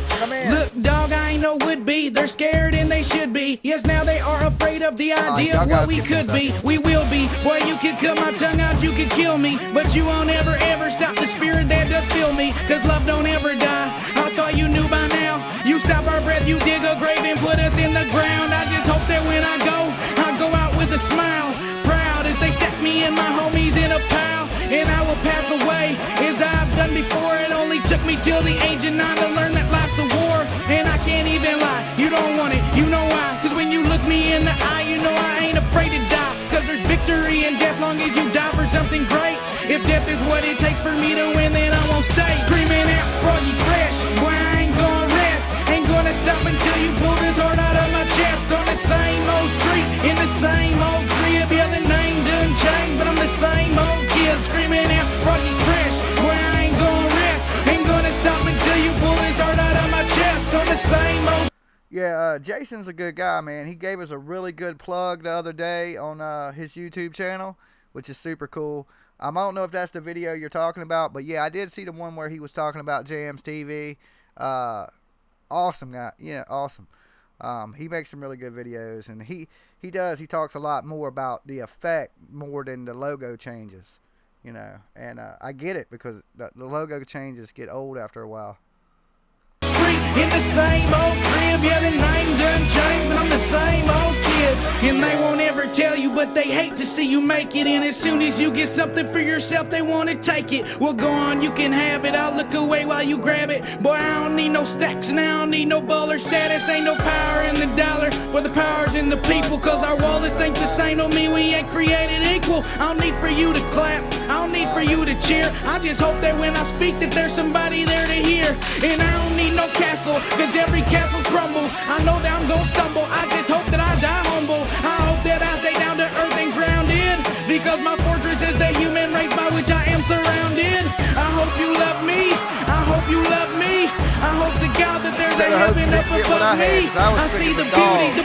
Look, dog, I ain't no would-be. They're scared and they should be. Yes, now they are afraid of the idea of what we could be. We will be. Boy, you could cut my tongue out, you could kill me. But you won't ever, ever stop the spirit that does fill me. Cause love don't ever die. I thought you knew by now. You stop our breath, you dig a grave and put us in the ground. I just hope that when I go out with a smile. Proud as they stack me and my homies in a pile. And I will pass away as I've done before. It only took me till the age of 9 to learn that life's a war. And I can't even lie, you don't want it, you know why. Cause when you look me in the eye, you know I ain't afraid to die. Cause there's victory in death long as you die for something great. If death is what it takes for me to win, then I won't stay. Screaming out Froggy Fresh, boy, I ain't gonna rest. Ain't gonna stop until you pull this heart out of my chest. On the same old street, in the same old crib. Yeah, the name done changed, but I'm the same old kid screaming out Froggy Fresh, boy, I ain't gonna rest. Ain't gonna stop until you pull this heart out of my chest. On the same old... Yeah, Jason's a good guy, man. He gave us a really good plug the other day on his YouTube channel, which is super cool. I don't know if that's the video you're talking about, but yeah, I did see the one where he was talking about Jams TV. Awesome guy. Yeah, awesome. He makes some really good videos, and he talks a lot more about the effect more than the logo changes, you know, and I get it because the logo changes get old after a while. In the same old crib, yeah, the name done changed, but I'm the same old kid kid. And they won't ever tell you, but they hate to see you make it. And as soon as you get something for yourself, they want to take it. Well, go on, you can have it. I'll look away while you grab it. Boy, I don't need no stacks and I don't need no baller status. Ain't no power in the dollar, but the power's in the people. Cause our wallets ain't the same, don't mean we ain't created equal. I don't need for you to clap, I don't need for you to cheer. I just hope that when I speak that there's somebody there to hear. And I don't need no castle, cause every castle crumbles. I know that I'm gonna stumble, I just hope that I die humble. I hope that I stay down to earth and grounded, because my fortress is the human race by which I am surrounded. I hope you love me, I hope you love me. I hope to God that there's a heaven up above me. I see the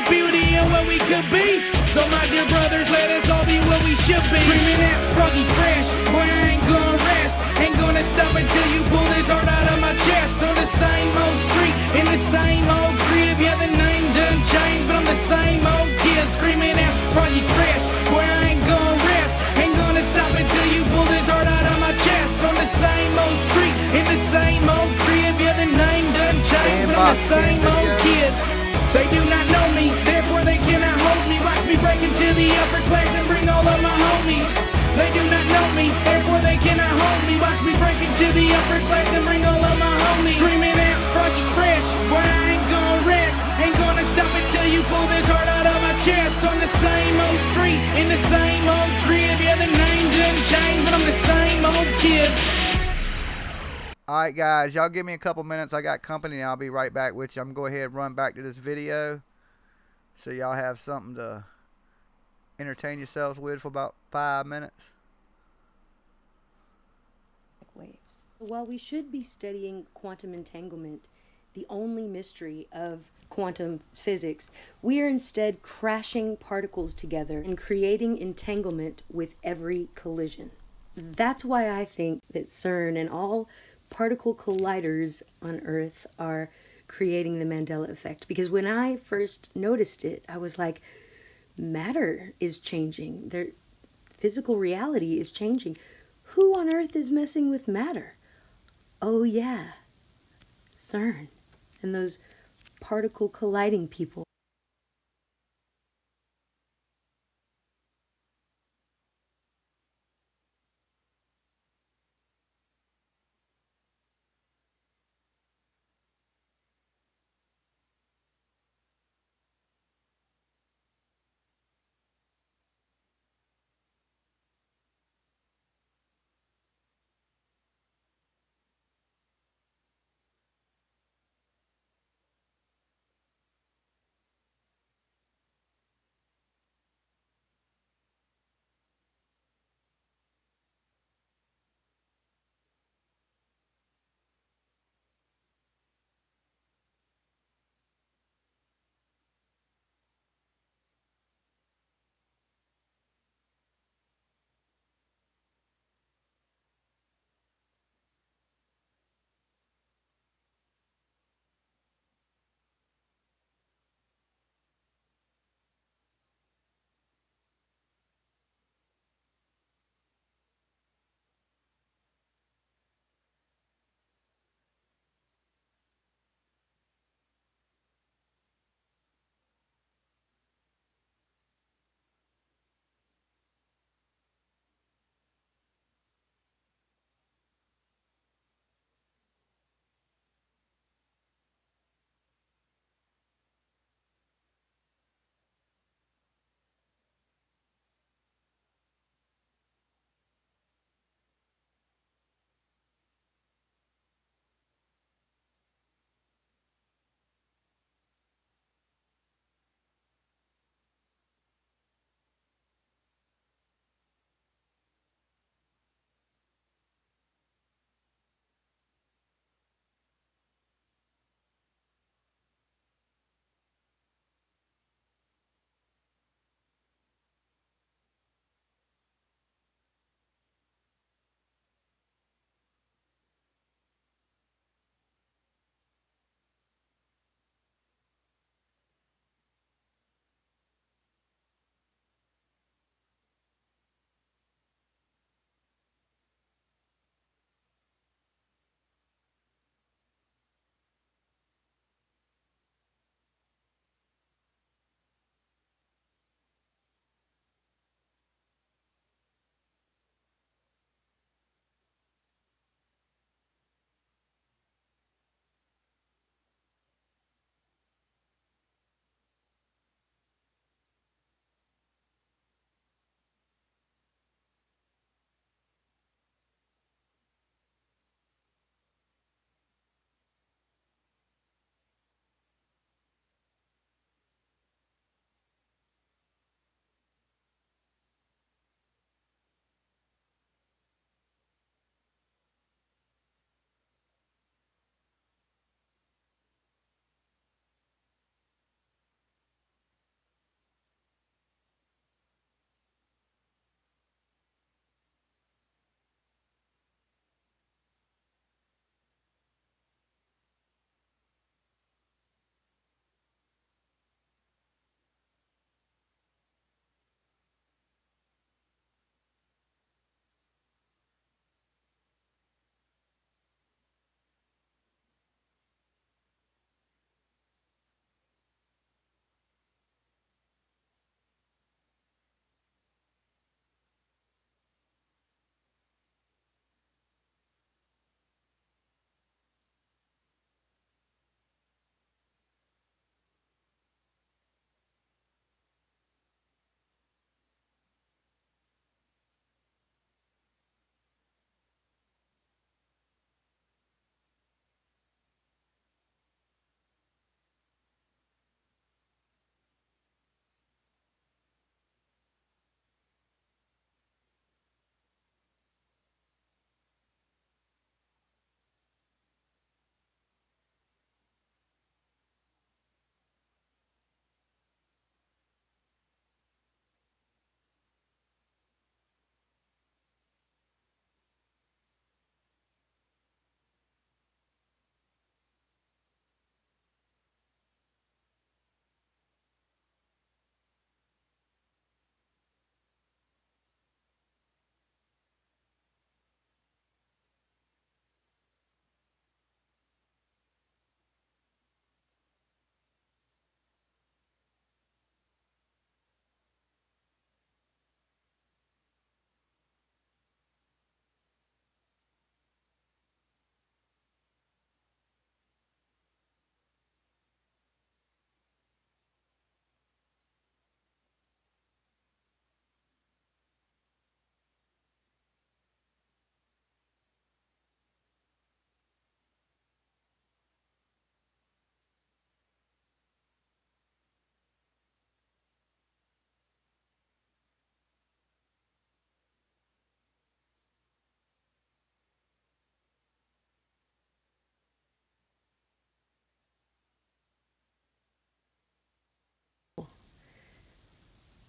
beauty in what we could be. So my dear brothers, let us all be what we should be. Screaming at Froggy Fresh, boy I ain't gonna rest. Ain't gonna stop until you pull this heart out of my chest. On the same old street, in the same old crib. Yeah, the name done changed, but I'm the same old kid. Screaming at Froggy Fresh, boy I ain't gonna rest. Ain't gonna stop until you pull this heart out of my chest. On the same old street, in the same old crib. Yeah, the name done changed, but I'm the same old kid. They do not know me, therefore they cannot hold me. Watch me break into the upper class and bring all of my homies. They do not know me, therefore they cannot hold me. Watch me break into the upper class and bring all of my homies. Screaming out Froggy Fresh, boy I ain't gonna rest. Ain't gonna stop until you pull this heart out of my chest. On the same old street, in the same old crib. Yeah, the name done changed, but I'm the same old kid. Alright guys, y'all give me a couple minutes. I got company and I'll be right back with you. I'm going to go ahead and run back to this video so y'all have something to entertain yourselves with for about 5 minutes. Waves. While we should be studying quantum entanglement, the only mystery of quantum physics, we are instead crashing particles together and creating entanglement with every collision. That's why I think that CERN and all particle colliders on Earth are creating the Mandela effect. Because when I first noticed it, I was like, matter is changing. Their physical reality is changing. Who on Earth is messing with matter? Oh yeah, CERN and those particle colliding people.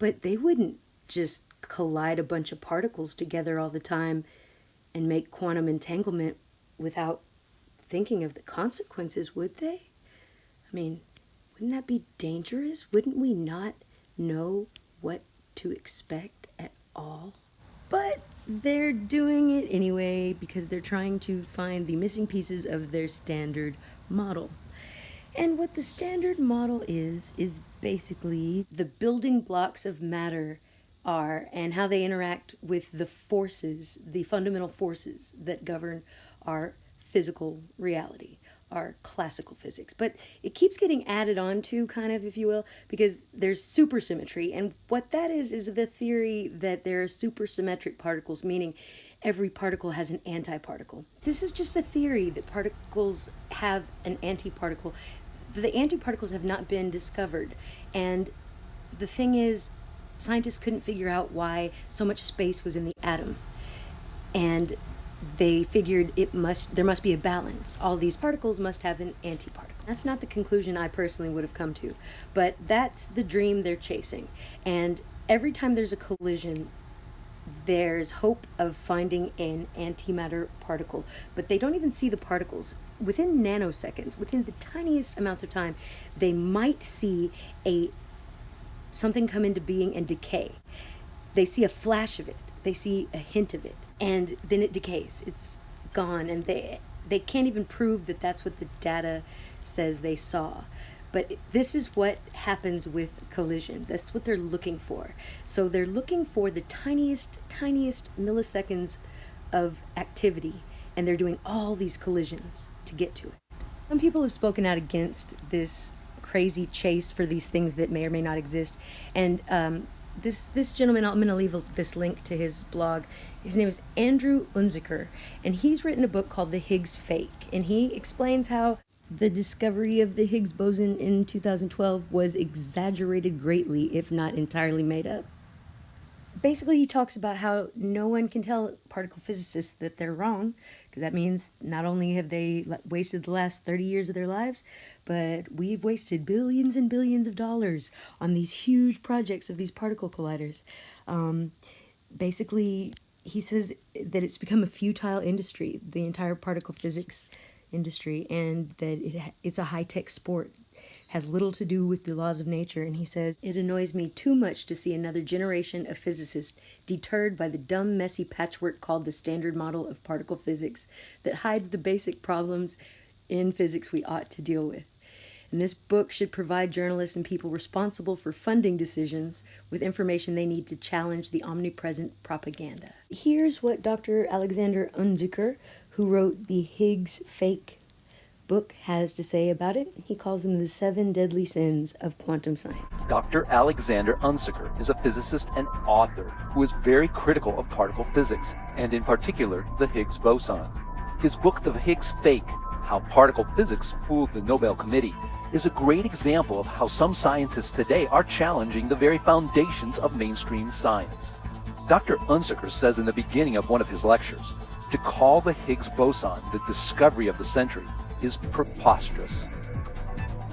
But they wouldn't just collide a bunch of particles together all the time and make quantum entanglement without thinking of the consequences, would they? I mean, wouldn't that be dangerous? Wouldn't we not know what to expect at all? But they're doing it anyway because they're trying to find the missing pieces of their standard model. And what the standard model is basically the building blocks of matter are and how they interact with the forces, the fundamental forces that govern our physical reality, our classical physics. But it keeps getting added on to, kind of, if you will, because there's supersymmetry. And what that is the theory that there are supersymmetric particles, meaning every particle has an antiparticle. This is just a theory that particles have an antiparticle. The antiparticles have not been discovered. And the thing is, scientists couldn't figure out why so much space was in the atom. And they figured there must be a balance. All these particles must have an antiparticle. That's not the conclusion I personally would have come to, but that's the dream they're chasing. And every time there's a collision, there's hope of finding an antimatter particle, but they don't even see the particles. Within nanoseconds, within the tiniest amounts of time, they might see something come into being and decay. They see a flash of it. They see a hint of it, and then it decays. It's gone, and they can't even prove that that's what the data says they saw. But this is what happens with collision. That's what they're looking for. So they're looking for the tiniest milliseconds of activity, and they're doing all these collisions to get to it. Some people have spoken out against this crazy chase for these things that may or may not exist, and this gentleman, I'm going to leave this link to his blog. His name is Andrew Unziker, and he's written a book called The Higgs Fake, and he explains how the discovery of the Higgs boson in 2012 was exaggerated greatly, if not entirely made up. Basically, he talks about how no one can tell particle physicists that they're wrong, because that means not only have they wasted the last 30 years of their lives, but we've wasted billions and billions of dollars on these huge projects of these particle colliders. Basically, he says that it's become a futile industry, the entire particle physics industry, and that it's a high-tech sport. Has little to do with the laws of nature, and he says, "It annoys me too much to see another generation of physicists deterred by the dumb, messy patchwork called the standard model of particle physics that hides the basic problems in physics we ought to deal with. And this book should provide journalists and people responsible for funding decisions with information they need to challenge the omnipresent propaganda." Here's what Dr. Alexander Unziker, who wrote the Higgs Fake book, has to say about it. He calls them the 7 deadly sins of quantum science. Dr. Alexander Unziker is a physicist and author who is very critical of particle physics, and in particular, the Higgs boson. His book, The Higgs Fake, How Particle Physics Fooled the Nobel Committee, is a great example of how some scientists today are challenging the very foundations of mainstream science. Dr. Unziker says in the beginning of one of his lectures, to call the Higgs boson the discovery of the century is preposterous.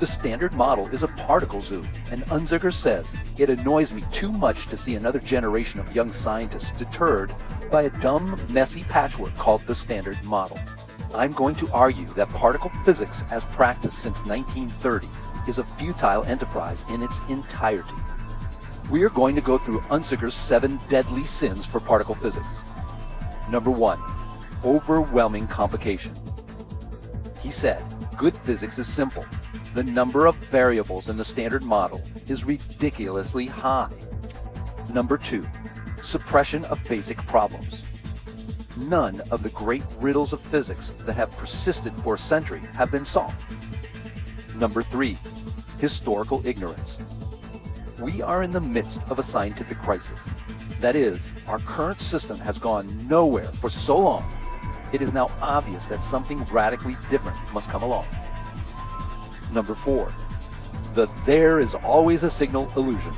The standard model is a particle zoo, and Unziker says, "It annoys me too much to see another generation of young scientists deterred by a dumb, messy patchwork called the standard model." I'm going to argue that particle physics as practiced since 1930 is a futile enterprise in its entirety. We are going to go through Unziker's 7 deadly sins for particle physics. Number 1, overwhelming complication. He said, good physics is simple. The number of variables in the standard model is ridiculously high. Number 2, suppression of basic problems. None of the great riddles of physics that have persisted for a century have been solved. Number 3, historical ignorance. We are in the midst of a scientific crisis. That is, our current system has gone nowhere for so long, it is now obvious that something radically different must come along. Number 4, the there is always a signal illusion.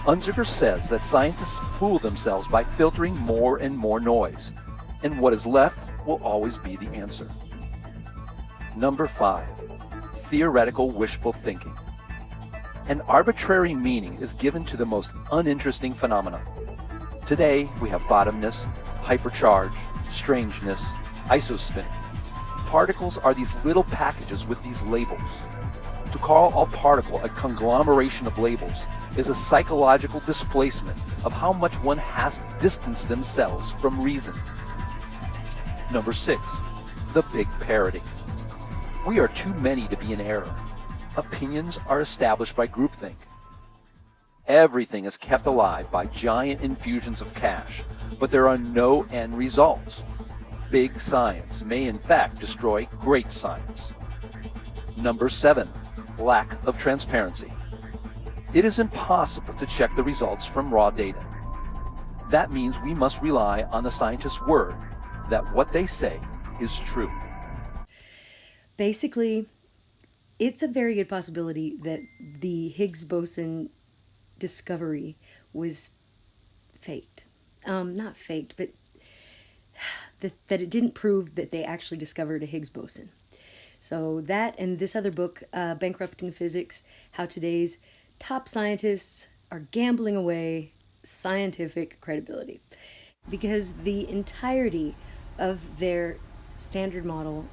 Unziker says that scientists fool themselves by filtering more and more noise, and what is left will always be the answer. Number 5, theoretical wishful thinking. An arbitrary meaning is given to the most uninteresting phenomena. Today, we have bottomness, hypercharge, strangeness, isospin. Particles are these little packages with these labels. To call a particle a conglomeration of labels is a psychological displacement of how much one has distanced themselves from reason. Number 6, the big parity. We are too many to be in error. Opinions are established by groupthink. Everything is kept alive by giant infusions of cash, but there are no end results. Big science may in fact destroy great science. Number 7, lack of transparency. It is impossible to check the results from raw data. That means we must rely on the scientist's word that what they say is true. Basically, it's a very good possibility that the Higgs boson discovery was faked. Not faked, but that it didn't prove that they actually discovered a Higgs boson. So that and this other book, Bankrupting Physics, How Today's Top Scientists Are Gambling Away Scientific Credibility. Because the entirety of their standard model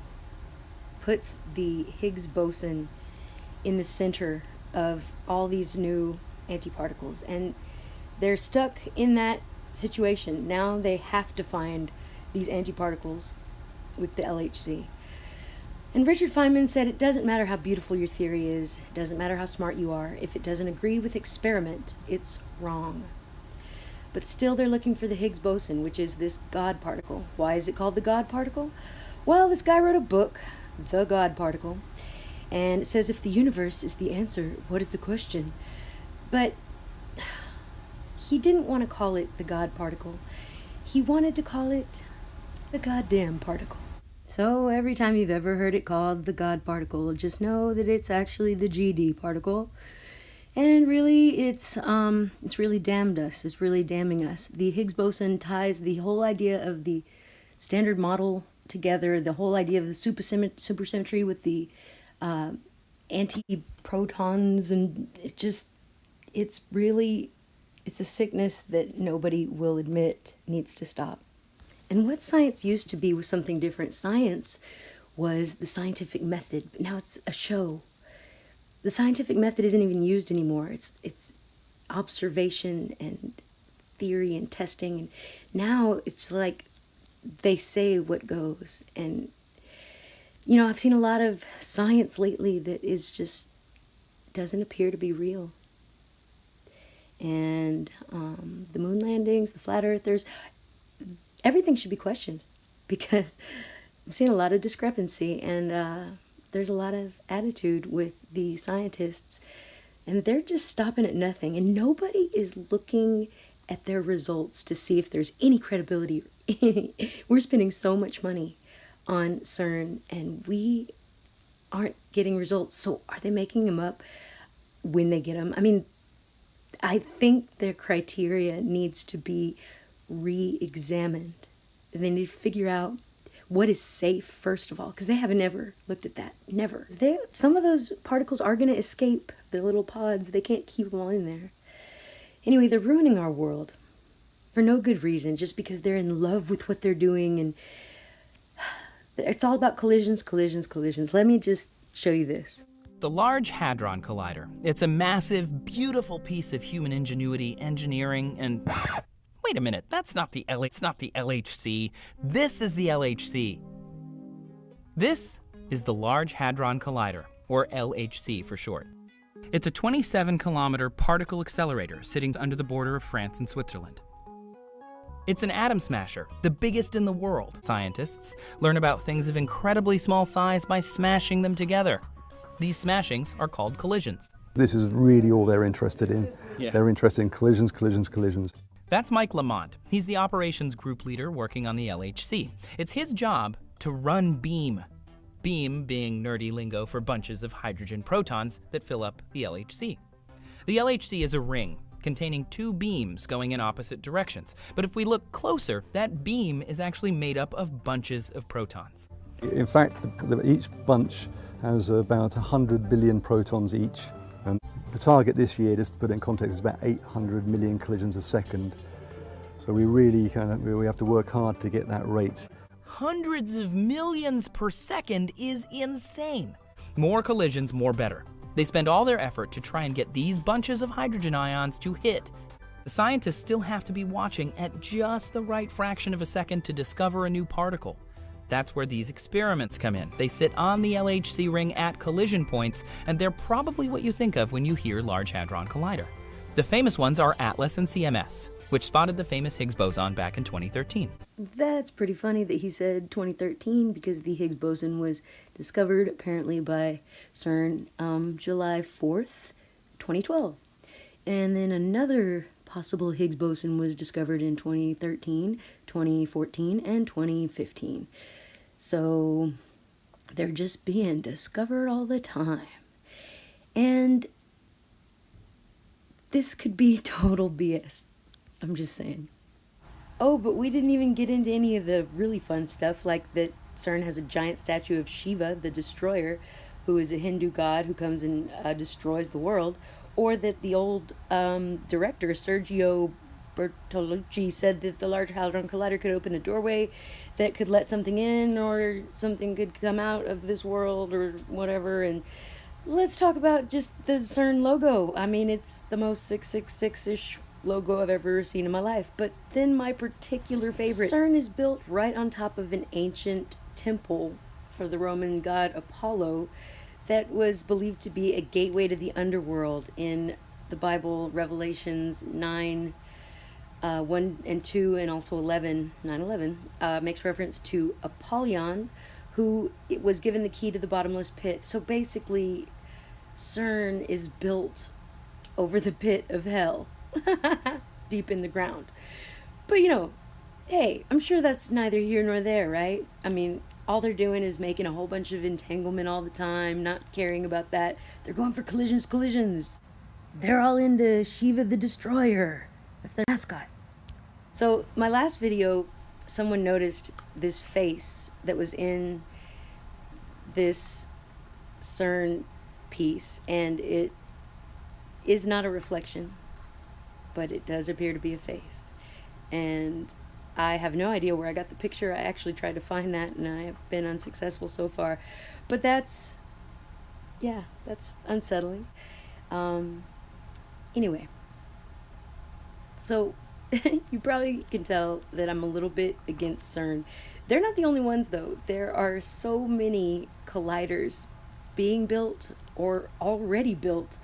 puts the Higgs boson in the center of all these new antiparticles, and they're stuck in that situation. Now they have to find these antiparticles with the LHC. And Richard Feynman said it doesn't matter how beautiful your theory is, it doesn't matter how smart you are, if it doesn't agree with experiment, it's wrong. But still they're looking for the Higgs boson, which is this God particle. Why is it called the God particle? Well, this guy wrote a book, The God Particle, and it says if the universe is the answer, what is the question? But he didn't want to call it the God particle. He wanted to call it the goddamn particle. So every time you've ever heard it called the God particle, just know that it's actually the GD particle. And really, it's really damned us. It's really damning us. The Higgs boson ties the whole idea of the standard model together, the whole idea of the supersymmetry with the anti-protons, and it's a sickness that nobody will admit needs to stop. And what science used to be was something different. Science was the scientific method, but now it's a show. The scientific method isn't even used anymore. It's observation and theory and testing, and now it's like they say what goes. And you know, I've seen a lot of science lately that is just doesn't appear to be real. And the moon landings, the flat earthers, everything should be questioned, because I'm seeing a lot of discrepancy, and there's a lot of attitude with the scientists, and they're just stopping at nothing, and nobody is looking at their results to see if there's any credibility. We're spending so much money on CERN, and we aren't getting results. So are they making them up when they get them? I mean, I think their criteria needs to be re-examined. They need to figure out what is safe, first of all, because they haven't ever looked at that. Never. Some of those particles are going to escape the little pods. They can't keep them all in there. Anyway, they're ruining our world for no good reason, just because they're in love with what they're doing, and it's all about collisions, collisions, collisions. Let me just show you this. The Large Hadron Collider. It's a massive, beautiful piece of human ingenuity, engineering, and... Wait a minute, it's not the LHC. This is the LHC. This is the Large Hadron Collider, or LHC for short. It's a 27-kilometer particle accelerator sitting under the border of France and Switzerland. It's an atom smasher, the biggest in the world. Scientists learn about things of incredibly small size by smashing them together. These smashings are called collisions. This is really all they're interested in. Yeah. They're interested in collisions, collisions, collisions. That's Mike Lamont. He's the operations group leader working on the LHC. It's his job to run BEAM. BEAM being nerdy lingo for bunches of hydrogen protons that fill up the LHC. The LHC is a ring containing two beams going in opposite directions. But if we look closer, that beam is actually made up of bunches of protons. In fact, each bunch has about 100 billion protons each. And The target this year, just to put it in context, is about 800 million collisions a second. So we really we have to work hard to get that rate. Hundreds of millions per second is insane. More collisions, more better. They spend all their effort to try and get these bunches of hydrogen ions to hit. The scientists still have to be watching at just the right fraction of a second to discover a new particle. That's where these experiments come in. They sit on the LHC ring at collision points, and they're probably what you think of when you hear Large Hadron Collider. The famous ones are ATLAS and CMS, which spotted the famous Higgs boson back in 2013. That's pretty funny that he said 2013 because the Higgs boson was discovered apparently by CERN July 4th, 2012. And then another possible Higgs boson was discovered in 2013, 2014, and 2015. So they're just being discovered all the time. And this could be total BS. I'm just saying. Oh, but we didn't even get into any of the really fun stuff, like that CERN has a giant statue of Shiva, the destroyer, who is a Hindu god who comes and destroys the world, or that the old director, Sergio Bertolucci, said that the Large Hadron Collider could open a doorway that could let something in, or something could come out of this world, or whatever. And let's talk about just the CERN logo. I mean, it's the most 666-ish logo I've ever seen in my life. But then my particular favorite, CERN is built right on top of an ancient temple for the Roman god Apollo that was believed to be a gateway to the underworld. In the Bible, Revelations 9, 1 and 2, and also 9/11, makes reference to Apollyon, who was given the key to the bottomless pit. So basically, CERN is built over the pit of hell, deep in the ground. But you know, hey, I'm sure that's neither here nor there, right? I mean, all they're doing is making a whole bunch of entanglement all the time, not caring about that. They're going for collisions. They're all into Shiva the Destroyer. That's their mascot. So my last video, someone noticed this face that was in this CERN piece, and it is not a reflection, but it does appear to be a face. And I have no idea where I got the picture. I actually tried to find that, and I have been unsuccessful so far. But that's unsettling. Anyway, so you probably can tell that I'm a little bit against CERN. They're not the only ones, though. There are so many colliders being built or already built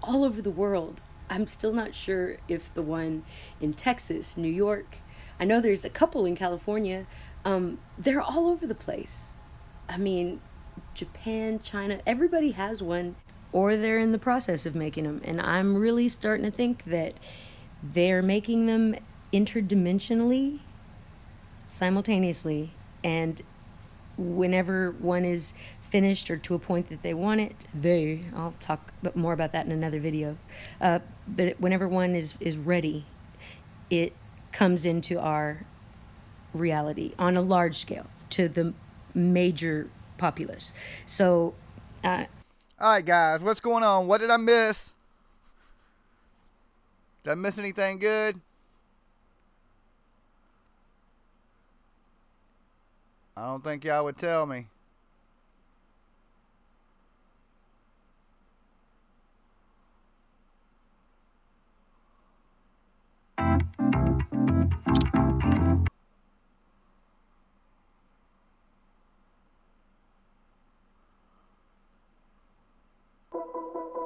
all over the world. I'm still not sure if the one in Texas, New York, I know there's a couple in California. They're all over the place. I mean, Japan, China, everybody has one, or they're in the process of making them. And I'm really starting to think that they're making them interdimensionally, simultaneously, and whenever one is finished or to a point that they want it, I'll talk more about that in another video, but whenever one is ready, it comes into our reality on a large scale to the major populace. So all right, guys, what's going on? What did I miss? Did I miss anything good? I don't think y'all would tell me.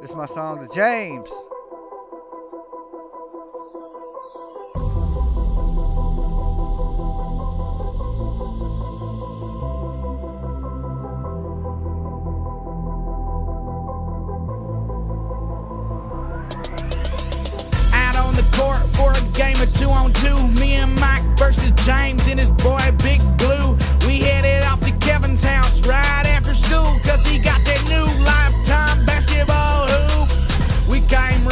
This is my song to James. Court for a game of 2-on-2. Me and Mike versus James and his boy Big Blue. We headed off to Kevin's house right after school, cause he got that new Lifetime basketball hoop. We came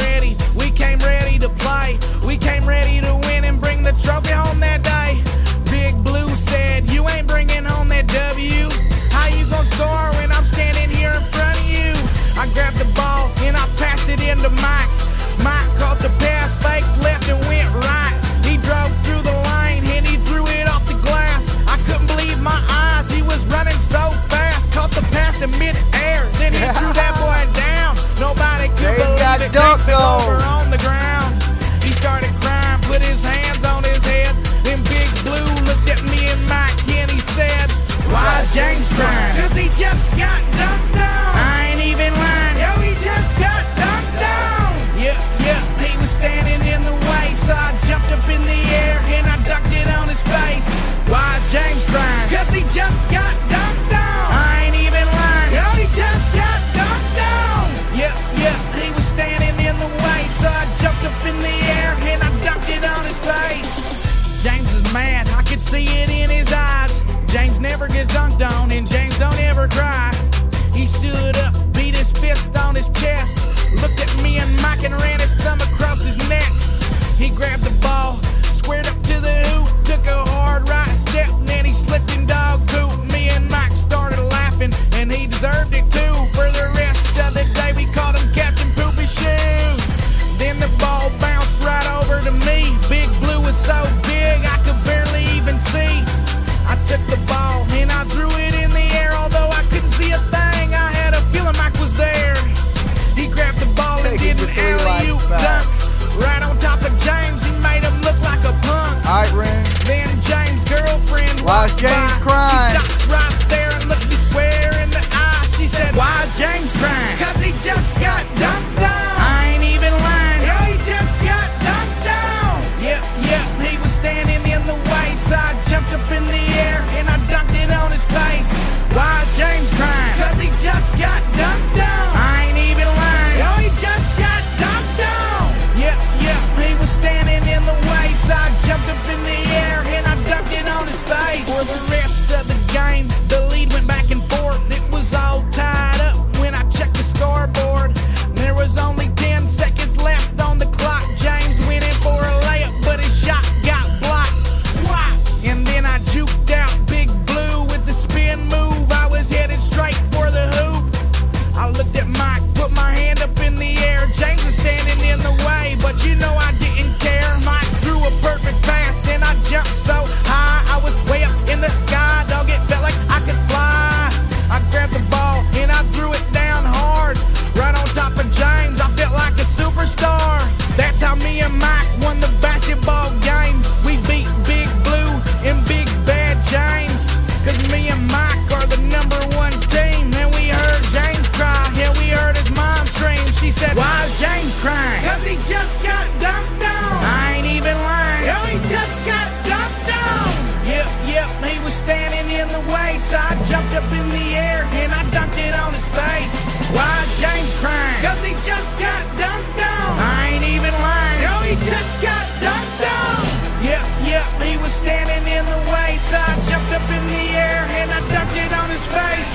was standing in the way, so I jumped up in the air and I dunked it on his face.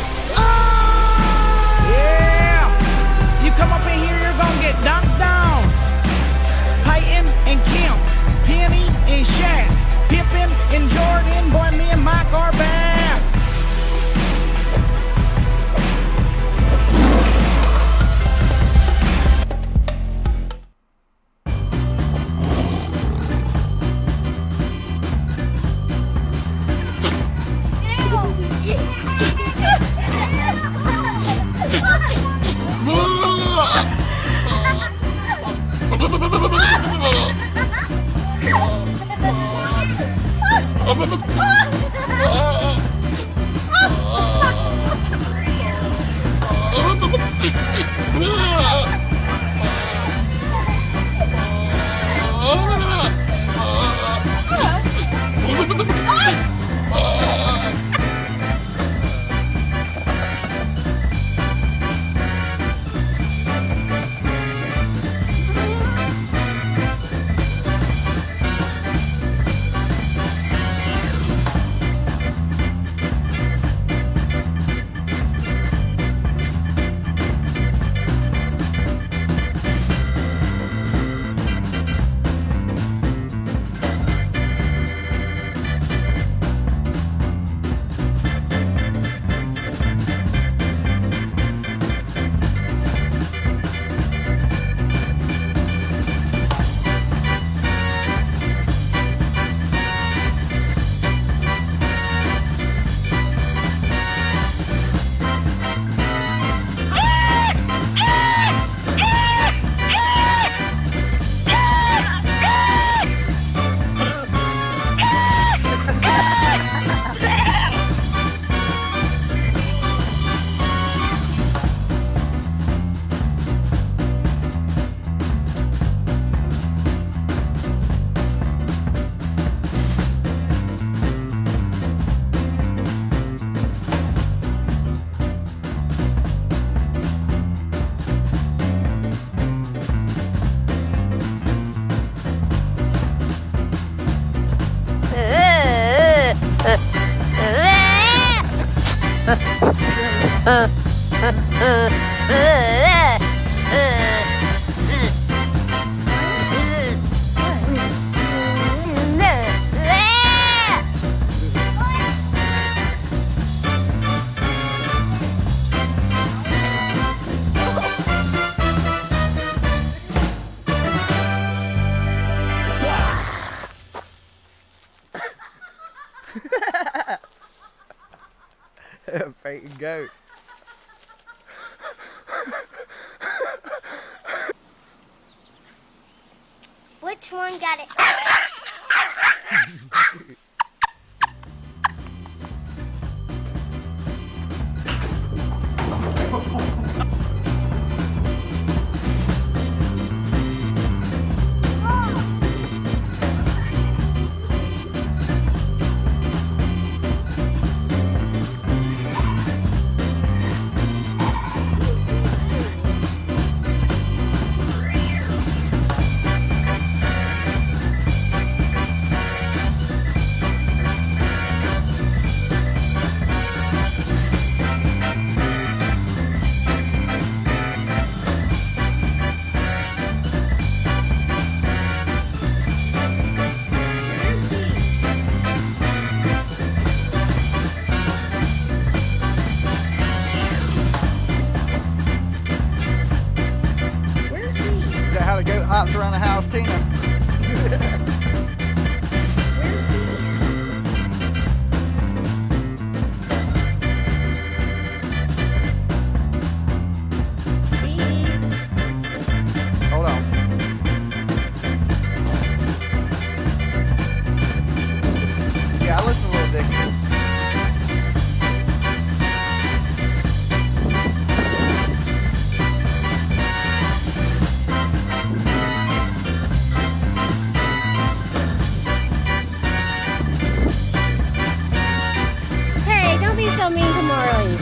Yeah, you come up in here, you're gonna get dunked on. Peyton and Kim, Penny and Shaq, Pippen and Jordan, boy, me and Mike are back. Peyton goat. Which one got it? How the goat hops around the house, Tina. Hold on. Yeah, I listen a little bit. So mean to Marley.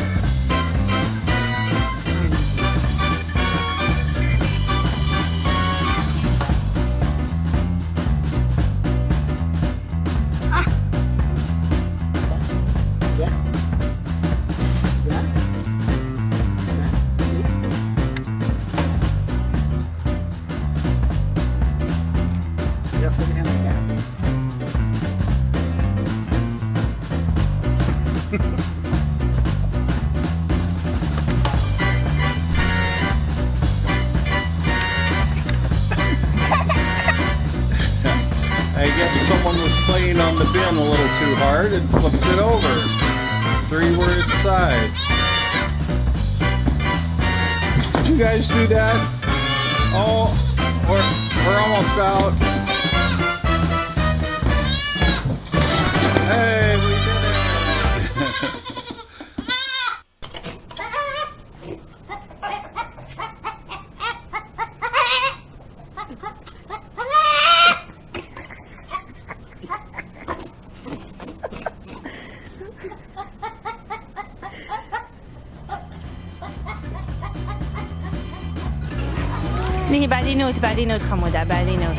I guess someone was playing on the bin a little too hard and flipped it over. 3 were inside. Did you guys do that? Oh, we're almost out. Hey, we did it! Nee, بعدی نوت خموده بعدی نوت.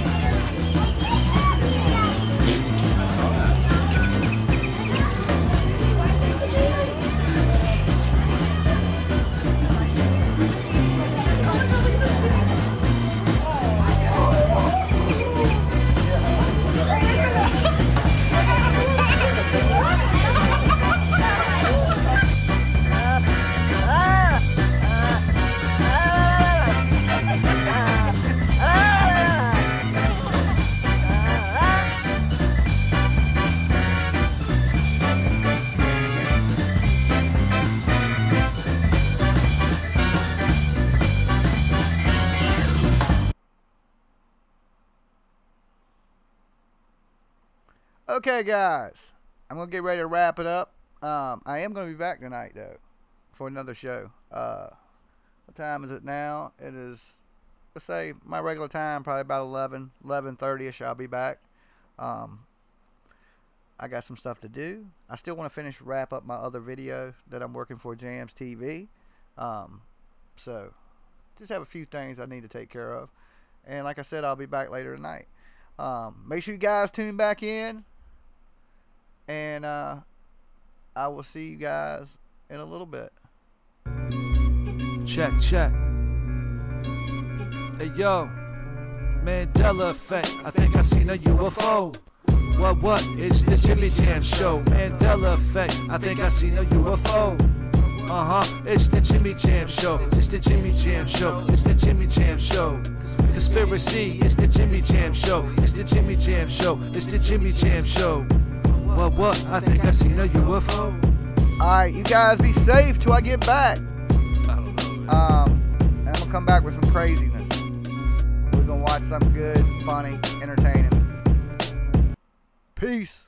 Okay, guys, I'm gonna get ready to wrap it up. I am gonna be back tonight though for another show. What time is it now? It is, let's say my regular time, probably about 11:30ish. I'll be back. I got some stuff to do. I still want to wrap up my other video that I'm working for Jams TV. So just have a few things I need to take care of. And like I said, I'll be back later tonight. Make sure you guys tune back in. And I will see you guys in a little bit. Check. Hey yo, Mandela effect. I think I seen a UFO. What? It's the Jimmy Jams show. Mandela effect. I think I seen a UFO. It's the Jimmy Jams show. It's the Jimmy Jams show. It's the Jimmy Jams show. Conspiracy. It's the Jimmy Jams show. It's the Jimmy Jams show. It's the Jimmy Jams show. What? I think I seen a UFO. Alright, you guys be safe till I get back. And I'm gonna come back with some craziness. We're gonna watch something good, funny, entertaining. Peace.